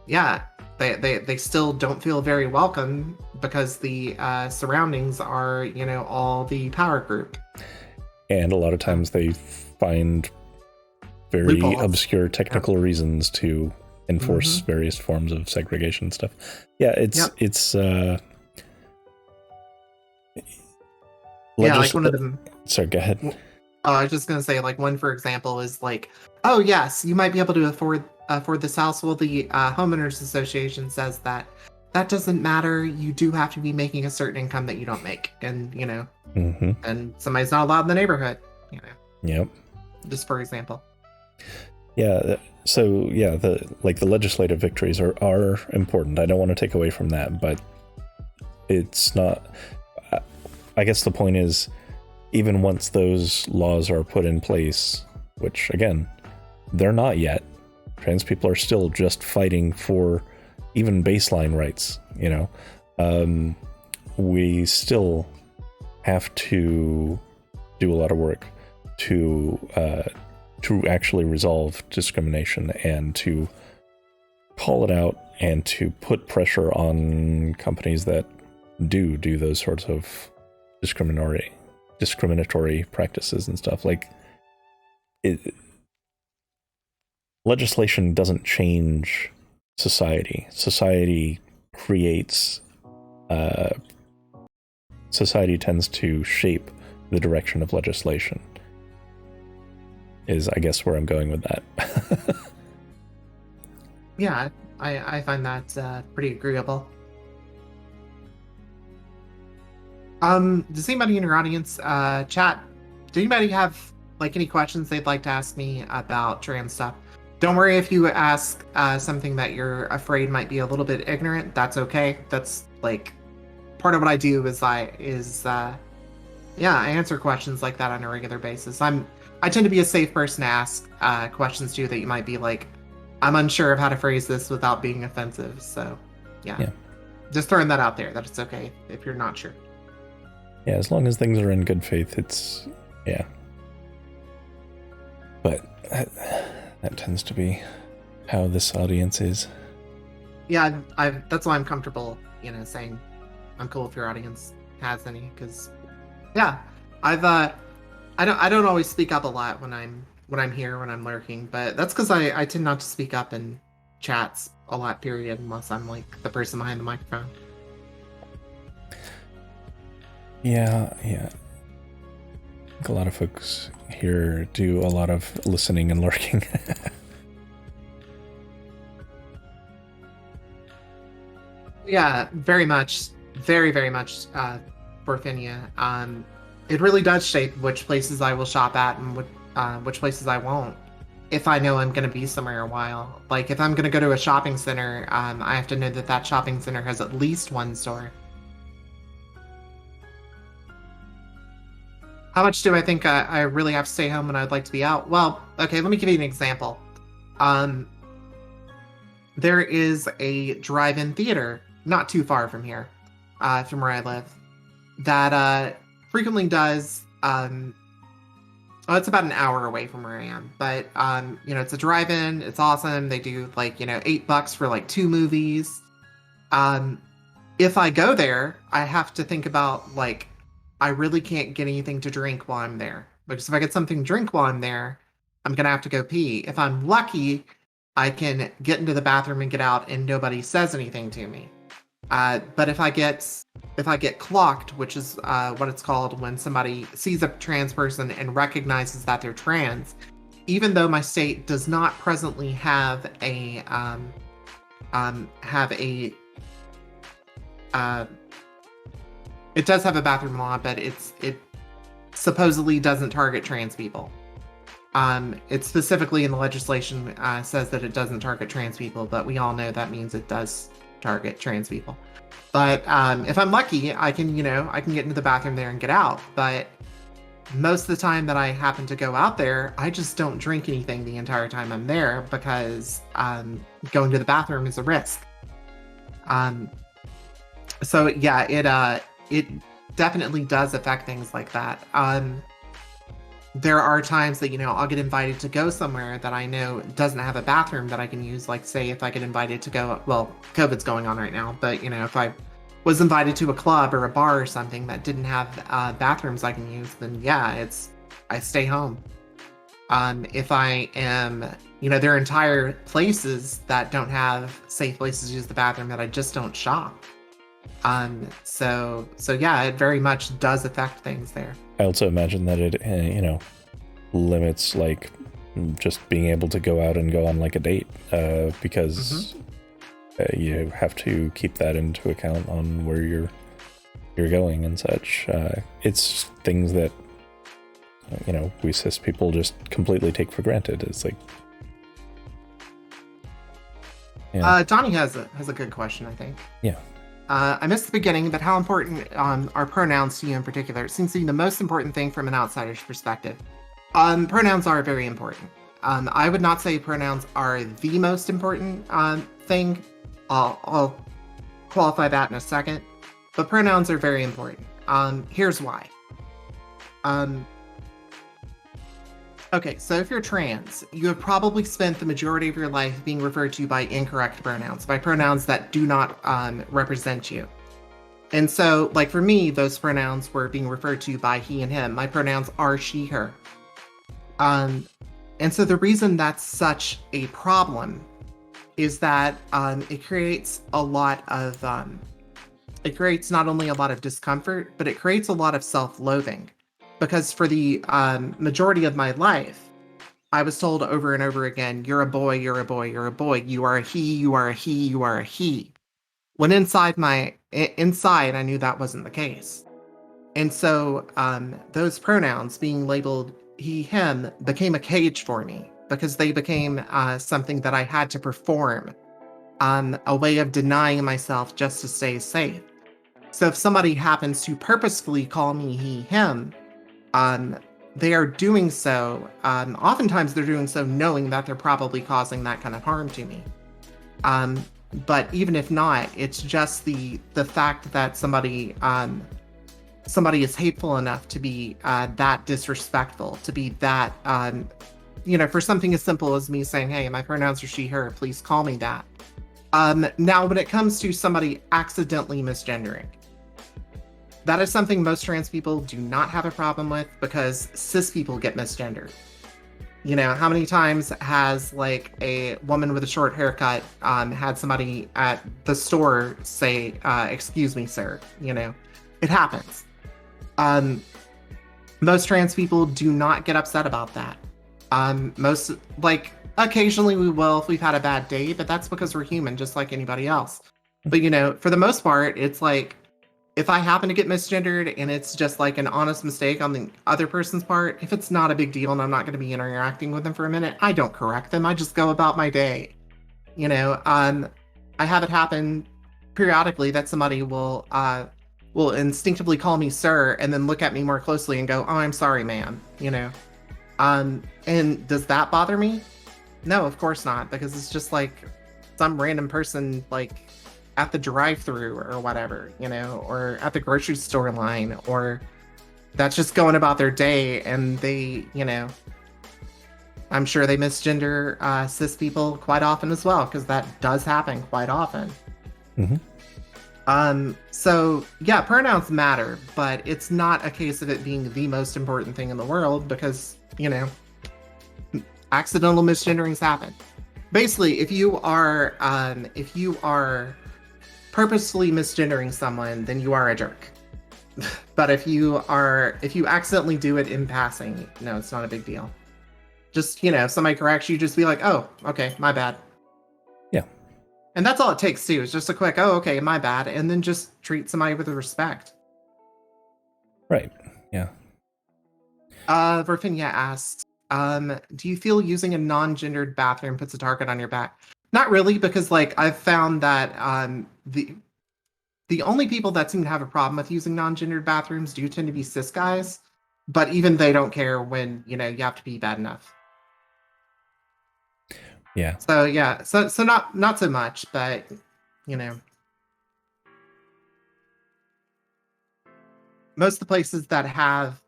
yeah, they still don't feel very welcome because the surroundings are all the power group. And a lot of times they find very Loopholes. obscure technical reasons to enforce various forms of segregation stuff. Yeah, it's yeah, like one of them. Sorry, go ahead. I was just gonna say, like, one for example is like, oh yes, you might be able to afford this house. Well, the homeowners association says that doesn't matter. You do have to be making a certain income that you don't make, and and somebody's not allowed in the neighborhood. Yep. Just for example. Yeah. So yeah, the legislative victories are important. I don't want to take away from that, but it's not. I guess the point is, even once those laws are put in place, which again, they're not yet, trans people are still just fighting for even baseline rights. We still have to do a lot of work to actually resolve discrimination and to call it out and to put pressure on companies that do those sorts of discriminatory practices and stuff. Legislation doesn't change society. Society creates society tends to shape the direction of legislation, is I guess where I'm going with that. Yeah, I find that pretty agreeable. Does anybody in your audience chat? Do anybody have any questions they'd like to ask me about trans stuff? Don't worry if you ask something that you're afraid might be a little bit ignorant. That's okay. That's part of what I do I answer questions like that on a regular basis. I tend to be a safe person to ask questions to that you might be like, I'm unsure of how to phrase this without being offensive. So yeah. Just throwing that out there that it's okay if you're not sure. Yeah, as long as things are in good faith, it's but that tends to be how this audience is. Yeah, that's why I'm comfortable, saying I'm cool if your audience has any, because yeah, I don't always speak up a lot when I'm here, when I'm lurking, but that's because I tend not to speak up in chats a lot, period, unless I'm like the person behind the microphone. Yeah. I think a lot of folks here do a lot of listening and lurking. Yeah, very much, very much, Porfinia. It really does shape which places I will shop at and which places I won't. If I know I'm going to be somewhere a while, like if I'm going to go to a shopping center, I have to know that that shopping center has at least one store. How much do I think I really have to stay home when I'd like to be out? Well, okay, let me give you an example. Um, there is a drive-in theater not too far from here, from where I live, that frequently does. Oh, it's about an hour away from where I am, but it's a drive-in. It's awesome. They do like $8 for like 2 movies. Um, if I go there, I have to think about like I really can't get anything to drink while I'm there, because if I get something to drink while I'm there, I'm gonna have to go pee. If I'm lucky, I can get into the bathroom and get out, and nobody says anything to me. But if I get clocked, which is what it's called when somebody sees a trans person and recognizes that they're trans, even though my state does not presently have a it does have a bathroom law, but it supposedly doesn't target trans people. It specifically in the legislation says that it doesn't target trans people, but we all know that means it does target trans people. But if I'm lucky, I can get into the bathroom there and get out. But most of the time that I happen to go out there, I just don't drink anything the entire time I'm there, because going to the bathroom is a risk. So yeah, it definitely does affect things like that. There are times that I'll get invited to go somewhere that I know doesn't have a bathroom that I can use. Like, say if I get invited to go, well, COVID's going on right now, but if I was invited to a club or a bar or something that didn't have bathrooms I can use, then yeah, I stay home. If I am, there are entire places that don't have safe places to use the bathroom that I just don't shop. So yeah, it very much does affect things there. I also imagine that it, limits like just being able to go out and go on like a date, because you have to keep that into account on where you're going and such. It's things that we cis people just completely take for granted. It's like, Donnie has a good question, I think. Yeah. I missed the beginning, but how important are pronouns to you in particular? It seems to be the most important thing from an outsider's perspective. Pronouns are very important. I would not say pronouns are the most important thing. I'll qualify that in a second. But pronouns are very important. Here's why. Okay, so if you're trans, you have probably spent the majority of your life being referred to by incorrect pronouns, by pronouns that do not represent you. And so, like for me, those pronouns were being referred to by he and him. My pronouns are she, her. And so the reason that's such a problem is that it creates a lot of, it creates not only a lot of discomfort, but it creates a lot of self-loathing. Because for the majority of my life, I was told over and over again, you're a boy, you're a boy, you're a boy, you are a he, you are a he, you are a he. When inside I knew that wasn't the case. And so those pronouns being labeled he, him became a cage for me, because they became something that I had to perform, a way of denying myself just to stay safe. So if somebody happens to purposefully call me he, him, they are doing so, oftentimes they're doing so knowing that they're probably causing that kind of harm to me. But even if not, it's just the fact that somebody is hateful enough to be that disrespectful, to be that for something as simple as me saying, hey, my pronouns are she, her, please call me that. Now, when it comes to somebody accidentally misgendering, that is something most trans people do not have a problem with because cis people get misgendered. How many times has like a woman with a short haircut had somebody at the store say, excuse me, sir? It happens. Most trans people do not get upset about that. Most, like, occasionally we will if we've had a bad day, but that's because we're human, just like anybody else. But, for the most part, it's like, if I happen to get misgendered and it's just like an honest mistake on the other person's part, if it's not a big deal and I'm not going to be interacting with them for a minute, I don't correct them. I just go about my day. I have it happen periodically that somebody will instinctively call me sir and then look at me more closely and go, oh, I'm sorry, ma'am. And does that bother me? No, of course not, because it's just like some random person like at the drive-through or whatever, or at the grocery store line, or that's just going about their day, and they, I'm sure they misgender cis people quite often as well, because that does happen quite often. So yeah, pronouns matter, but it's not a case of it being the most important thing in the world because, accidental misgenderings happen. Basically, if you are purposefully misgendering someone, then you are a jerk. But if you accidentally do it in passing, no, it's not a big deal. Just, if somebody corrects you, just be like, oh, okay, my bad. Yeah. And that's all it takes too, is just a quick, oh, okay, my bad, and then just treat somebody with respect. Right. Yeah. Verfinia asked, do you feel using a non-gendered bathroom puts a target on your back? Not really, because like I've found that the only people that seem to have a problem with using non-gendered bathrooms do tend to be cis guys, but even they don't care when you have to be bad enough. Yeah. So yeah, so not so much, but most of the places that have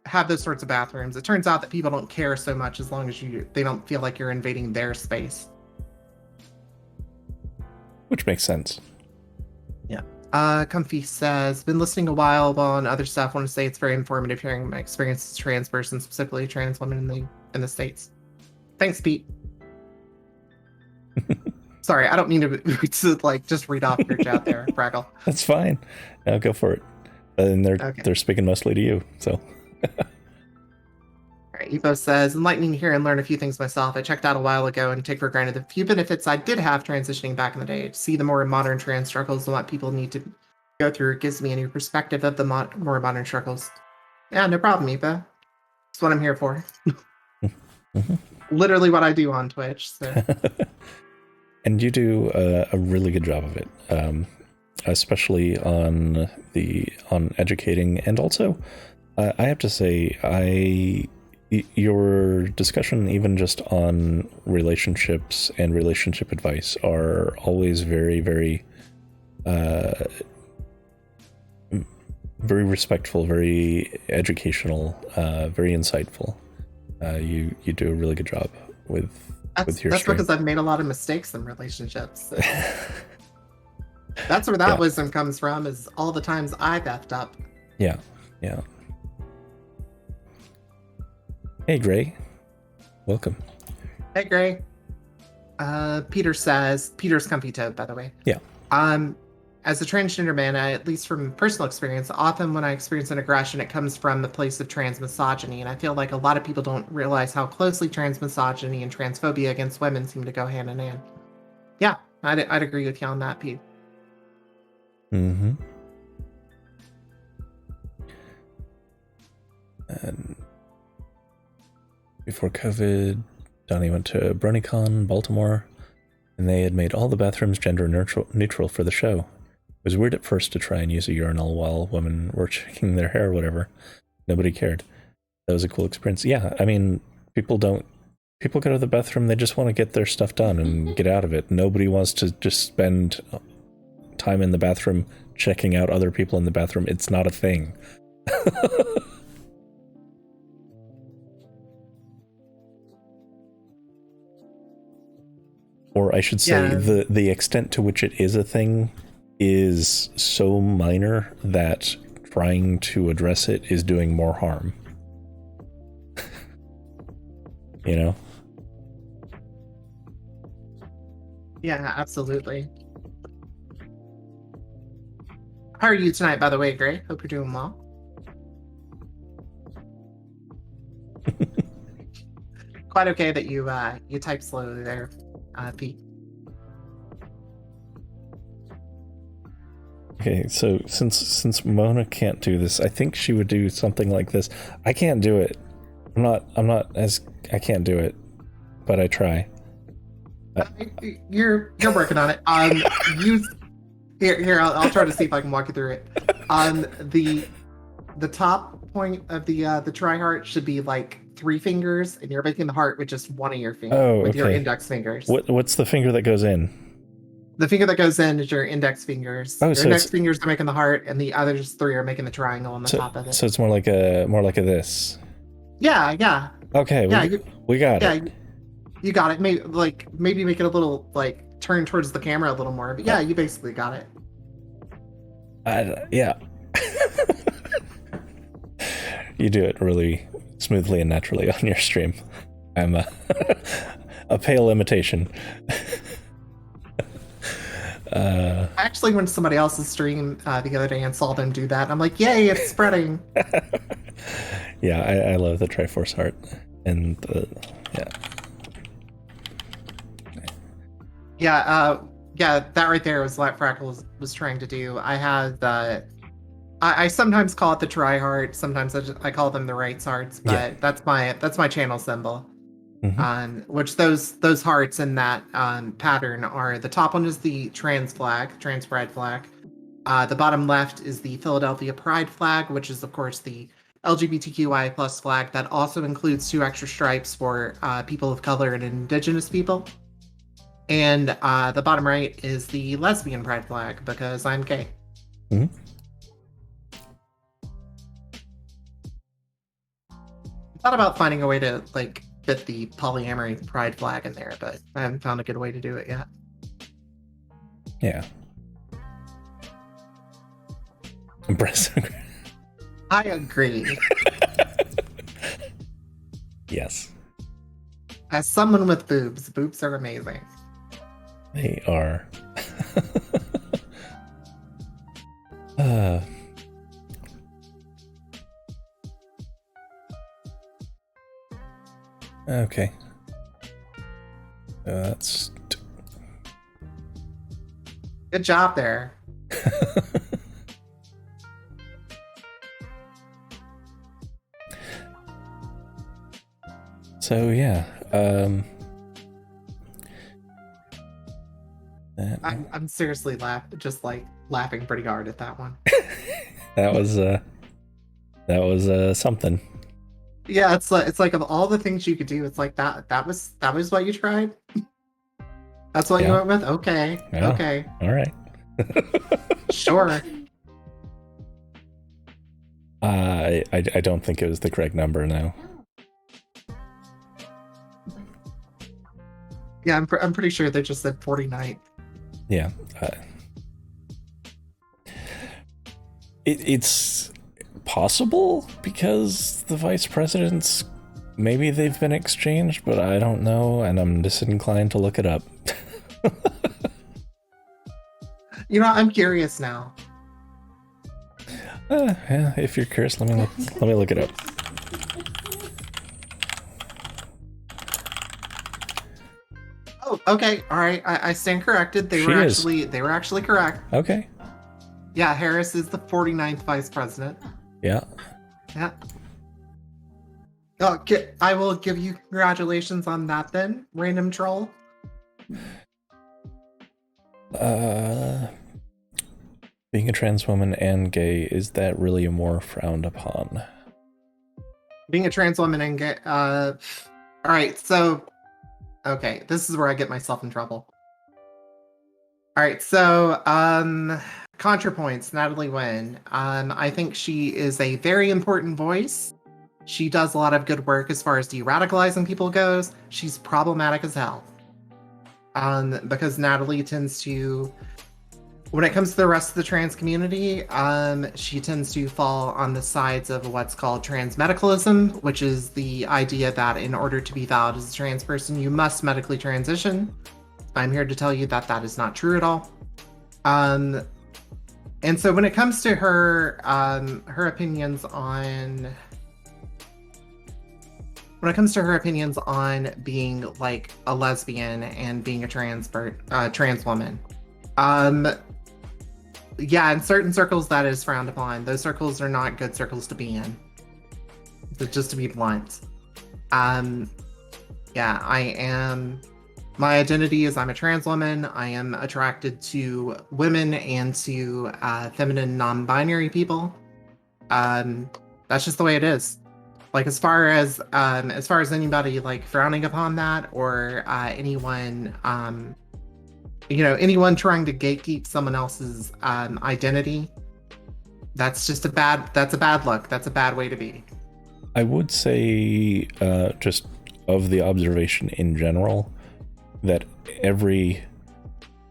have those sorts of bathrooms, it turns out that people don't care so much as long as they don't feel like you're invading their space. Which makes sense. Yeah. Comfy says, been listening a while on other stuff. Want to say it's very informative hearing my experience as a trans person, specifically a trans woman in the States. Thanks, Pete. Sorry, I don't mean to like just read off your chat there, Fraggle. That's fine. I'll go for it. And they're speaking mostly to you, so. All right, Evo says, enlightening to hear and learn a few things myself. I checked out a while ago and take for granted the few benefits I did have transitioning back in the day. To see the more modern trans struggles and what people need to go through, it gives me a new perspective of the more modern struggles. Yeah, no problem, Evo. That's what I'm here for. Literally what I do on Twitch. So. And you do a really good job of it, especially on educating, and also I have to say your discussion, even just on relationships and relationship advice, are always very, very, very respectful, very educational, very insightful. You do a really good job with your That's stream. because I've made a lot of mistakes in relationships. So. That's where that wisdom comes from, is all the times I've effed up. Yeah. Hey, Gray. Welcome. Hey, Gray. Peter says, Peter's comfy toad, by the way. Yeah. As a transgender man, at least from personal experience, often when I experience an aggression, it comes from the place of trans misogyny. And I feel like a lot of people don't realize how closely trans misogyny and transphobia against women seem to go hand in hand. Yeah, I'd agree with you on that, Pete. Mm-hmm. And before COVID, Donnie went to BronyCon, Baltimore, and they had made all the bathrooms gender neutral for the show. It was weird at first to try and use a urinal while women were checking their hair or whatever. Nobody cared. That was a cool experience. Yeah, I mean, people go to the bathroom, they just want to get their stuff done and get out of it. Nobody wants to just spend time in the bathroom checking out other people in the bathroom. It's not a thing. Or I should say, Yeah. the extent to which it is a thing is so minor that trying to address it is doing more harm. You know? Yeah, absolutely. How are you tonight, by the way, Gray? Hope you're doing well. Quite okay that you type slowly there, Pete. Okay, so since Mona can't do this, I think she would do something like this. I can't do it. I can't do it, but I try. You're working on it. Use here. I'll try to see if I can walk you through it. The top point of the try heart should be like 3 fingers, and you're making the heart with just one of your fingers, with your index fingers. What's the finger that goes in? The finger that goes in is your index fingers. Oh, your so index fingers are making the heart, and the others 3 are making the triangle on the top of it. So it's more like a this. Yeah. Okay, we got it. You got it. Maybe make it a little turn towards the camera a little more. But yeah, you basically got it. Yeah. You do it really smoothly and naturally on your stream. I'm a pale imitation. I actually went to somebody else's stream the other day and saw them do that. I'm like, yay, it's spreading. Yeah, I love the Triforce heart. And yeah. Yeah, that right there was what Frackle was trying to do. I had I sometimes call it the try heart, sometimes I call them the rights hearts, but that's my channel symbol. Mm-hmm. Which those hearts in that pattern are, the top one is the trans pride flag. The bottom left is the Philadelphia Pride flag, which is of course the LGBTQI plus flag that also includes 2 extra stripes for people of color and indigenous people. And the bottom right is the lesbian pride flag because I'm gay. Mm-hmm. Thought about finding a way to fit the polyamory pride flag in there, but I haven't found a good way to do it yet. Yeah. I agree. Yes. As someone with boobs are amazing. They are. Okay. That's good job there. So yeah, I'm seriously laughing pretty hard at that one. that was something. Yeah, it's like of all the things you could do, it's like that was what you tried. That's what you went with. Okay, okay, all right. Sure. I don't think it was the correct number now. Yeah, I'm pretty sure they just said 49. Yeah. It's possible because the vice presidents, maybe they've been exchanged, but I don't know, and I'm disinclined to look it up. I'm curious now. Yeah, if you're curious, let me look it up. Oh, okay, all right. I stand corrected. They were actually correct. Okay. Yeah, Harris is the 49th vice president. Yeah. Yeah. Oh, I will give you congratulations on that then, random troll. Being a trans woman and gay, is that really more frowned upon? Being a trans woman and gay, all right, so, okay, this is where I get myself in trouble. All right, so, ContraPoints, Natalie Wynn. I think she is a very important voice. She does a lot of good work as far as de-radicalizing people goes. She's problematic as hell. because Natalie tends to, when it comes to the rest of the trans community, she tends to fall on the sides of what's called transmedicalism, which is the idea that in order to be valid as a trans person, you must medically transition. I'm here to tell you that that is not true at all. And so when it comes to her her opinions on being like a lesbian and being a trans woman, yeah, in certain circles that is frowned upon. Those circles are not good circles to be in. Just to be blunt. Yeah, my identity is I'm a trans woman. I am attracted to women and to feminine non-binary people. That's just the way it is. Like as far as anybody like frowning upon that, or anyone anyone trying to gatekeep someone else's identity, that's a bad look. That's a bad way to be. I would say, just of the observation in general, that every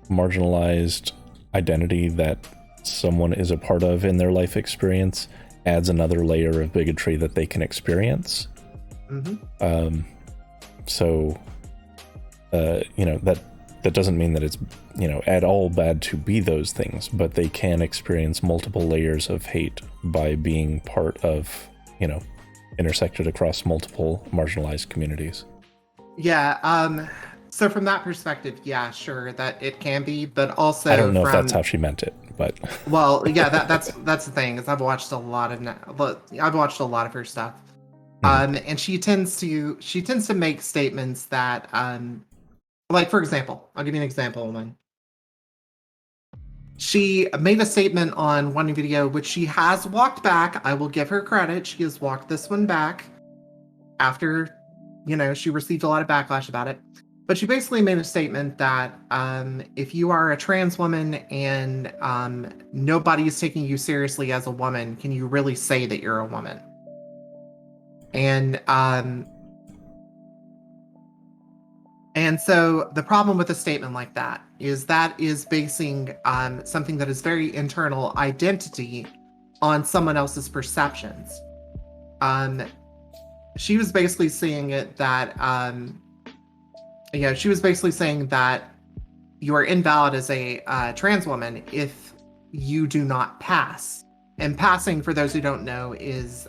marginalized identity that someone is a part of in their life experience adds another layer of bigotry that they can experience. Mm-hmm. So, that doesn't mean that it's, at all bad to be those things, but they can experience multiple layers of hate by being part of, intersected across multiple marginalized communities. Yeah. So from that perspective, yeah, sure, that it can be, but also I don't know if that's how she meant it, but well, yeah, that's the thing, is I've watched a lot of her stuff, and she tends to make statements that, like for example, I'll give you an example of one. She made a statement on one video, which she has walked back. I will give her credit; she has walked this one back after, she received a lot of backlash about it. But she basically made a statement that if you are a trans woman and nobody is taking you seriously as a woman, can you really say that you're a woman? And so the problem with a statement like that is basing something that is very internal identity on someone else's perceptions. She was basically saying it that she was basically saying that you are invalid as a trans woman if you do not pass. And passing, for those who don't know, is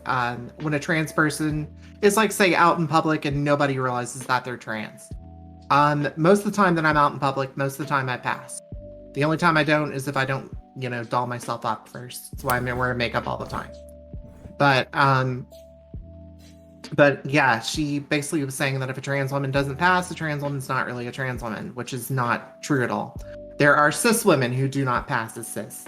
when a trans person is, like, say, out in public and nobody realizes that they're trans. Most of the time that I'm out in public, most of the time I pass. The only time I don't is if I don't, doll myself up first. That's why I'm wearing makeup all the time. But yeah, she basically was saying that if a trans woman doesn't pass, a trans woman's not really a trans woman, which is not true at all. There are cis women who do not pass as cis.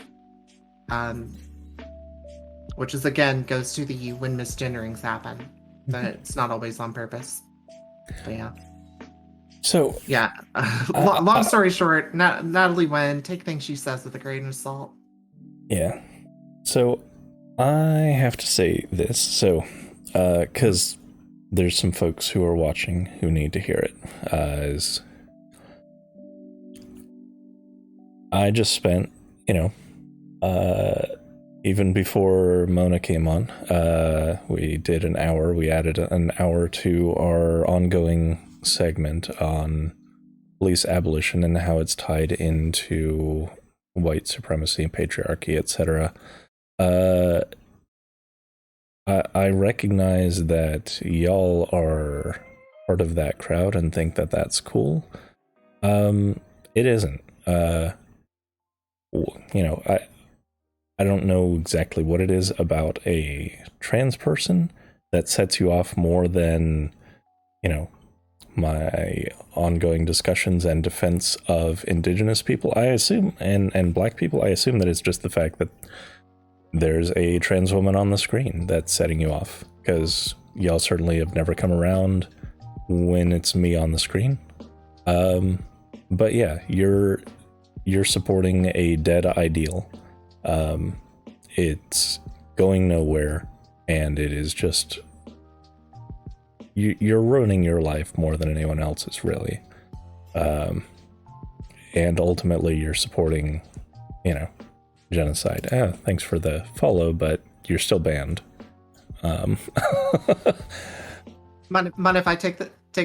Which is, again, goes to the when misgenderings happen. That it's not always on purpose. But yeah. So yeah, long story short, Natalie Wynn, take things she says with a grain of salt. Yeah. So I have to say this. So, because there's some folks who are watching who need to hear it. As I just spent, even before Mona came on, we did an hour. We added an hour to our ongoing segment on police abolition and how it's tied into white supremacy, patriarchy, etc. I recognize that y'all are part of that crowd and think that that's cool. It isn't. I don't know exactly what it is about a trans person that sets you off more than, my ongoing discussions and defense of indigenous people, I assume, and black people. I assume that it's just the fact that there's a trans woman on the screen that's setting you off, because y'all certainly have never come around when it's me on the screen. But yeah, you're supporting a dead ideal. It's going nowhere, and it is just you're ruining your life more than anyone else's, really. and ultimately you're supporting, genocide. Thanks for the follow, but you're still banned. Mind if I take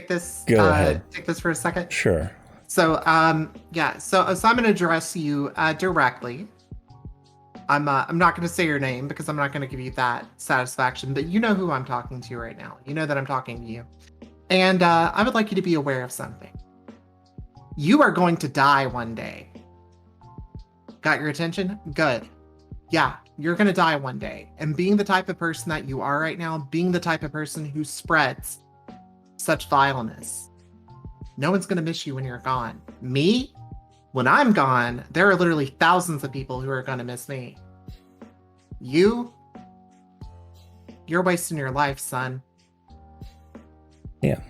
this? Go ahead. Take this for a second. Sure. So yeah. So I'm going to address you directly. I'm not going to say your name because I'm not going to give you that satisfaction, but you know who I'm talking to right now. You know that I'm talking to you, and I would like you to be aware of something. You are going to die one day. Got your attention? Good. Yeah, you're going to die one day. And being the type of person that you are right now, being the type of person who spreads such vileness, no one's going to miss you when you're gone. Me? When I'm gone, there are literally thousands of people who are going to miss me. You're wasting your life, son. Yeah.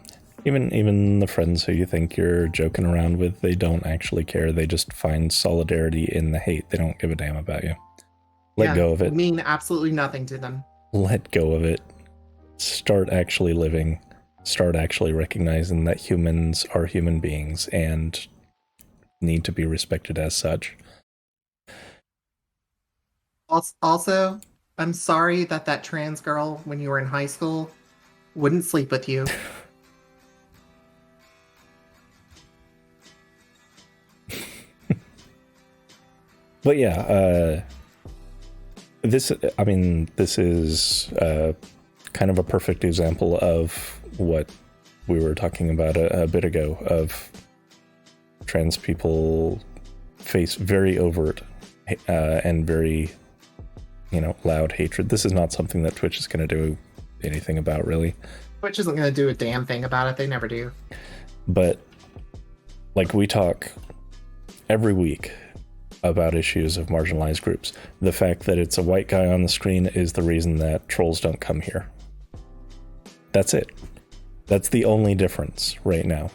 Even the friends who you think you're joking around with, they don't actually care. They just find solidarity in the hate. They don't give a damn about you. Let go of it. Mean absolutely nothing to them. Let go of it. Start actually living. Start actually recognizing that humans are human beings and need to be respected as such. Also, I'm sorry that trans girl, when you were in high school, wouldn't sleep with you. But yeah, this is kind of a perfect example of what we were talking about a bit ago, of trans people face very overt and very, loud hatred. This is not something that Twitch is going to do anything about, really. Twitch isn't going to do a damn thing about it. They never do. But, like, we talk every week about issues of marginalized groups. The fact that it's a white guy on the screen is the reason that trolls don't come here. That's it. That's the only difference right now.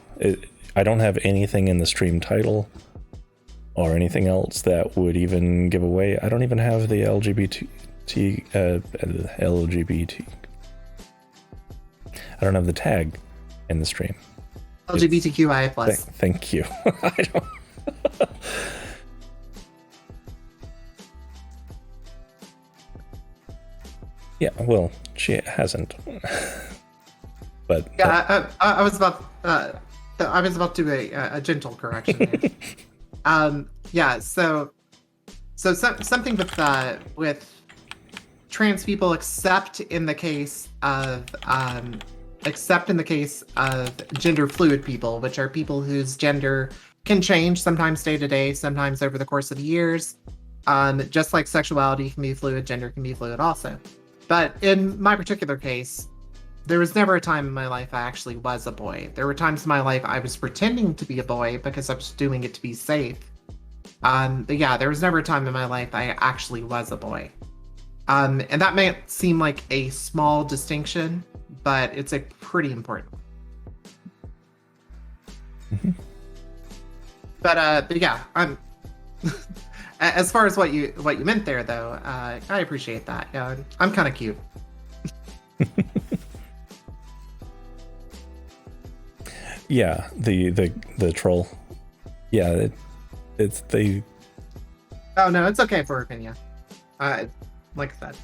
I don't have anything in the stream title or anything else that would even give away. I don't even have the LGBT. I don't have the tag in the stream. LGBTQIA plus. Thank you. I don't. Yeah, well, she hasn't. But yeah, I was about to do a gentle correction. Yeah, so something with trans people, except in the case of gender fluid people, which are people whose gender can change sometimes day to day, sometimes over the course of years. Just like sexuality can be fluid, gender can be fluid also. But in my particular case, there was never a time in my life I actually was a boy. There were times in my life I was pretending to be a boy because I was doing it to be safe. But yeah, there was never a time in my life I actually was a boy. And that may seem like a small distinction, but it's a pretty important one. Mm-hmm. But yeah, I'm as far as what you meant there, though, I appreciate that. Yeah, I'm kind of cute. Yeah, the troll. Yeah, it's the. Oh no, it's okay for opinion. Like I said,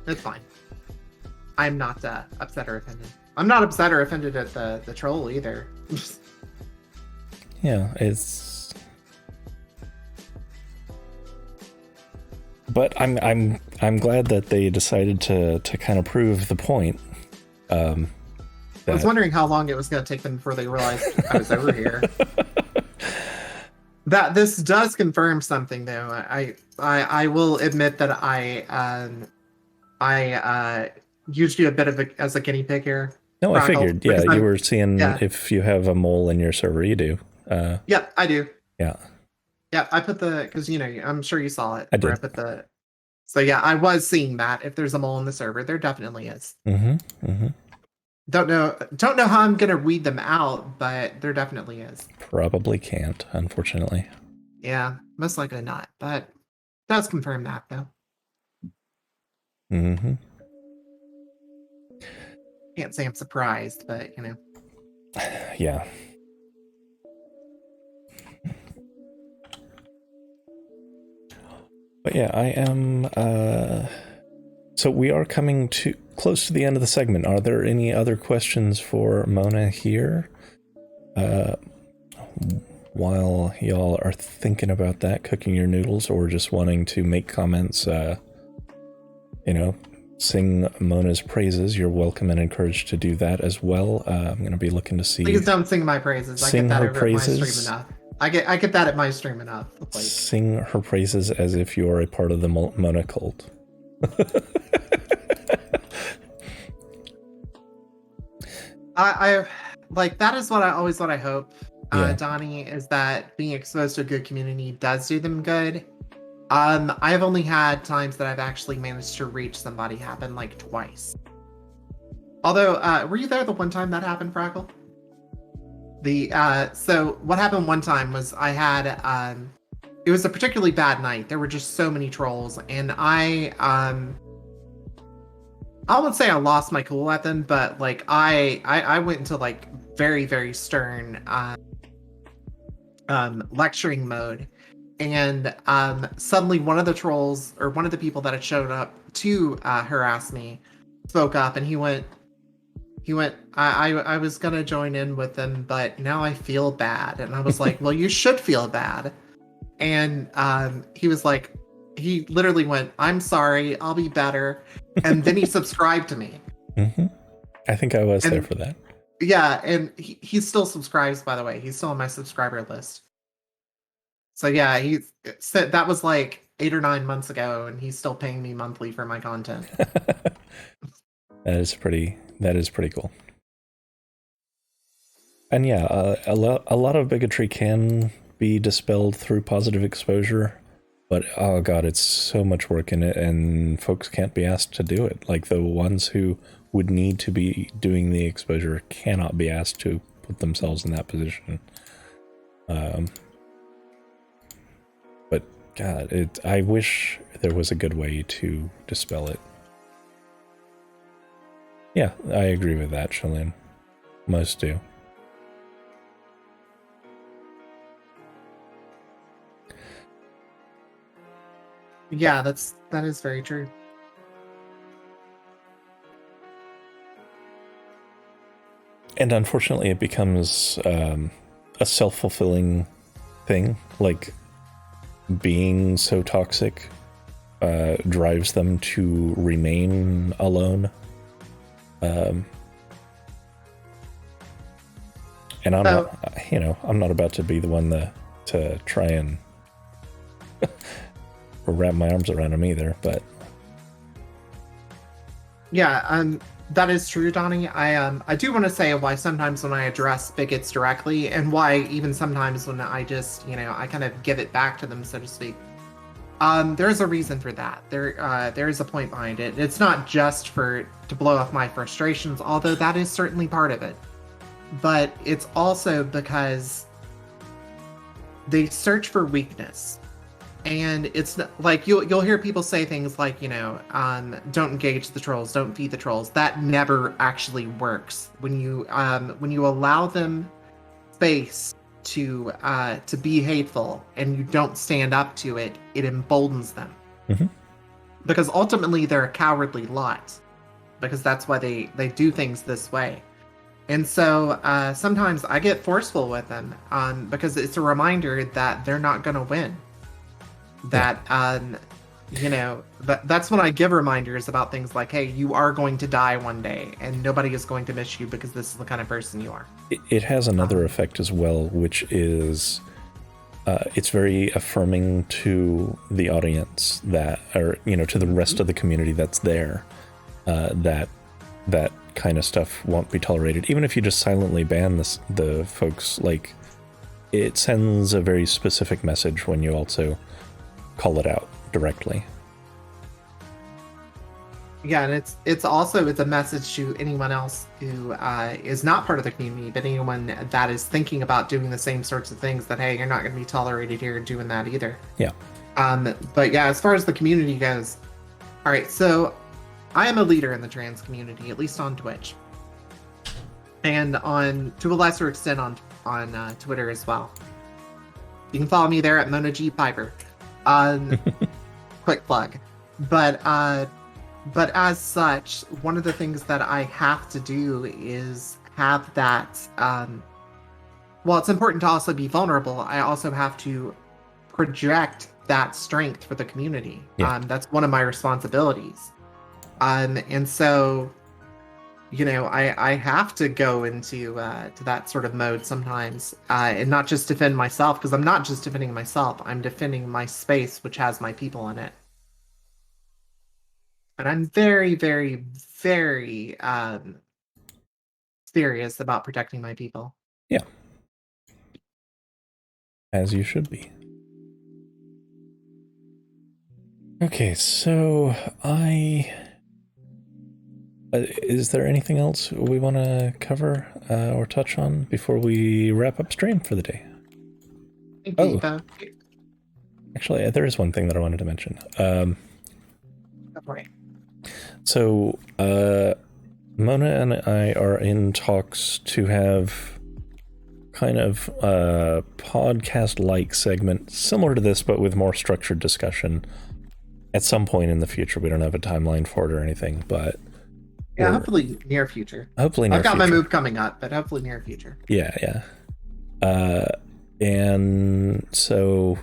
it's fine. I'm not upset or offended. I'm not upset or offended at the troll either. Yeah, it's. But I'm glad that they decided to kind of prove the point. I was wondering how long it was going to take them before they realized I was over here. That this does confirm something, though. I will admit that I used you a bit of as a guinea pig here. No, I figured. Yeah, you were seeing if you have a mole in your server. You do. Yeah, I do. Yeah. Yeah, I put because I'm sure you saw it. I did. So yeah, I was seeing that. If there's a mole in the server, there definitely is. Mm-hmm. Mm-hmm. Don't know how I'm gonna weed them out, but there definitely is. Probably can't, unfortunately. Yeah, most likely not, but it does confirm that though. Mm-hmm. Can't say I'm surprised, but Yeah. Yeah, I am. So we are coming to close to the end of the segment. Are there any other questions for Mona here? While y'all are thinking about that, cooking your noodles, or just wanting to make comments, sing Mona's praises, you're welcome and encouraged to do that as well. I'm going to be looking to see. Please don't sing my praises. I get that over at my stream enough. I get that at my stream enough. Like, sing her praises as if you are a part of the Mona cult. I like that is what I hope. Yeah. Donnie, is that being exposed to a good community does do them good. I've only had times that I've actually managed to reach somebody happen like twice. Although, were you there the one time that happened, Fraggle? So what happened one time was I had it was a particularly bad night. There were just so many trolls, and I won't say I lost my cool at them, but like I went into like very, very stern lecturing mode. And suddenly one of the trolls, or one of the people that had showed up to harass me, spoke up, and he went, I was gonna join in with them, but now I feel bad. And I was like, well, you should feel bad. And he was like, he literally went, I'm sorry, I'll be better. And then he subscribed to me. Mm-hmm. I think I was there for that. Yeah, and he still subscribes, by the way. He's still on my subscriber list. So yeah, he said that was like 8 or 9 months ago, and he's still paying me monthly for my content. That is pretty cool. And yeah, a lot of bigotry can be dispelled through positive exposure, but oh god, it's so much work in it, and folks can't be asked to do it. Like, the ones who would need to be doing the exposure cannot be asked to put themselves in that position. But god, I wish there was a good way to dispel it. Yeah, I agree with that, Shalene. Most do. Yeah, that is very true. And unfortunately, it becomes a self-fulfilling thing. Like, being so toxic drives them to remain alone. And I'm not about to be the one to try and wrap my arms around him either, but yeah, that is true, Donnie. I do want to say why sometimes when I address bigots directly, and why even sometimes when I just, I kind of give it back to them, so to speak. There's a reason for that. There is a point behind it. It's not just to blow off my frustrations, although that is certainly part of it. But it's also because they search for weakness. And it's like you'll hear people say things like, don't engage the trolls, don't feed the trolls. That never actually works. When you allow them space to be hateful and you don't stand up to it, it emboldens them. Mm-hmm. Because ultimately they're a cowardly lot. Because that's why they do things this way. And so sometimes I get forceful with them because it's a reminder that they're not going to win. That that's when I give reminders about things like, hey, you are going to die one day and nobody is going to miss you because this is the kind of person you are. It has another effect as well, which is it's very affirming to the audience to the rest of the community that's there, that kind of stuff won't be tolerated. Even if you just silently ban the folks, like, it sends a very specific message when you also call it out directly. Yeah, and it's also a message to anyone else who is not part of the community, but anyone that is thinking about doing the same sorts of things, that, hey, you're not going to be tolerated here doing that either. Yeah. But yeah, as far as the community goes, all right, so I am a leader in the trans community, at least on Twitch, and to a lesser extent on Twitter as well. You can follow me there at MonaPiper. quick plug. But as such, one of the things that I have to do is have that. Well, it's important to also be vulnerable. I also have to project that strength for the community. Yeah. That's one of my responsibilities. And so, I have to go into to that sort of mode sometimes, and not just defend myself, because I'm not just defending myself. I'm defending my space, which has my people in it. And I'm very, very, very serious about protecting my people. Yeah. As you should be. Okay, so is there anything else we want to cover or touch on before we wrap up stream for the day? Oh. Actually, there is one thing that I wanted to mention. Right. So, Mona and I are in talks to have kind of a podcast-like segment similar to this, but with more structured discussion at some point in the future. We don't have a timeline for it or anything, but yeah, hopefully near future. Hopefully near I've got future. my move coming up, but hopefully near future. Yeah. And so,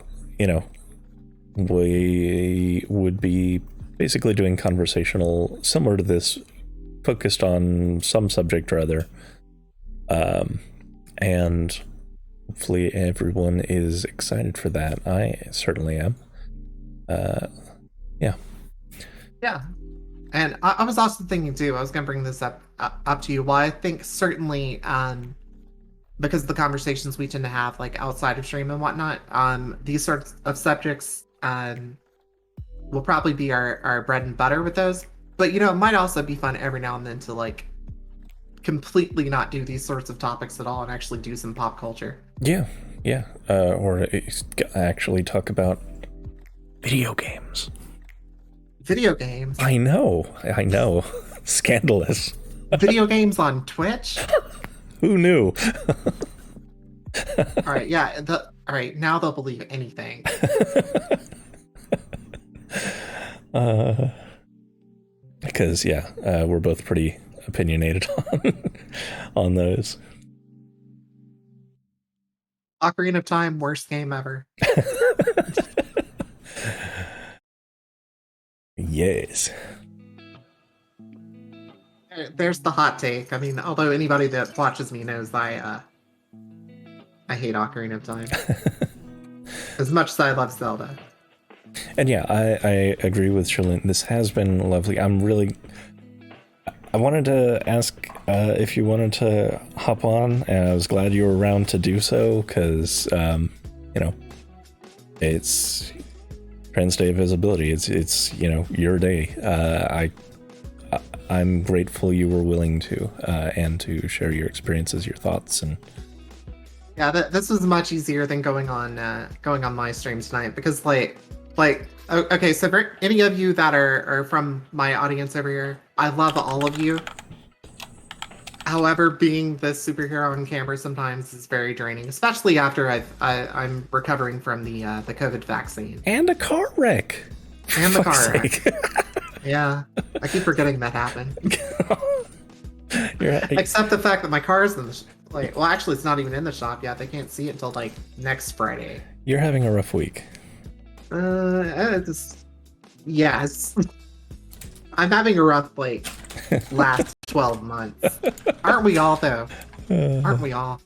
we would be basically doing conversational similar to this, focused on some subject or other. And hopefully everyone is excited for that. I certainly am. Yeah. And I was also thinking too, I was going to bring this up to you. Well, I think certainly, because of the conversations we tend to have like outside of stream and whatnot, these sorts of subjects will probably be our bread and butter with those. But it might also be fun every now and then to like completely not do these sorts of topics at all and actually do some pop culture. Yeah. Or actually talk about video games. Video games. I know. Scandalous. Video games on Twitch. Who knew? All right, yeah. All right, now they'll believe anything. Because we're both pretty opinionated on those. Ocarina of Time, worst game ever. Yes. There's the hot take. I mean, although anybody that watches me knows I hate Ocarina of Time. As much as I love Zelda. And yeah, I agree with Shalyn. This has been lovely. I wanted to ask if you wanted to hop on, and I was glad you were around to do so, because, it's Trans Day of Visibility. It's your day. I'm grateful you were willing to, and to share your experiences, your thoughts, and yeah, this was much easier than going on my stream tonight, because okay, so for any of you that are from my audience over here, I love all of you. However, being the superhero on camera sometimes is very draining, especially after I'm recovering from the COVID vaccine and a car wreck. And the car wreck. Yeah, I keep forgetting that happened. Except the fact that my car's in the well, actually, it's not even in the shop yet. They can't see it until next Friday. You're having a rough week. Yes. I'm having a rough last 12 months. Aren't we all though? Aren't we all?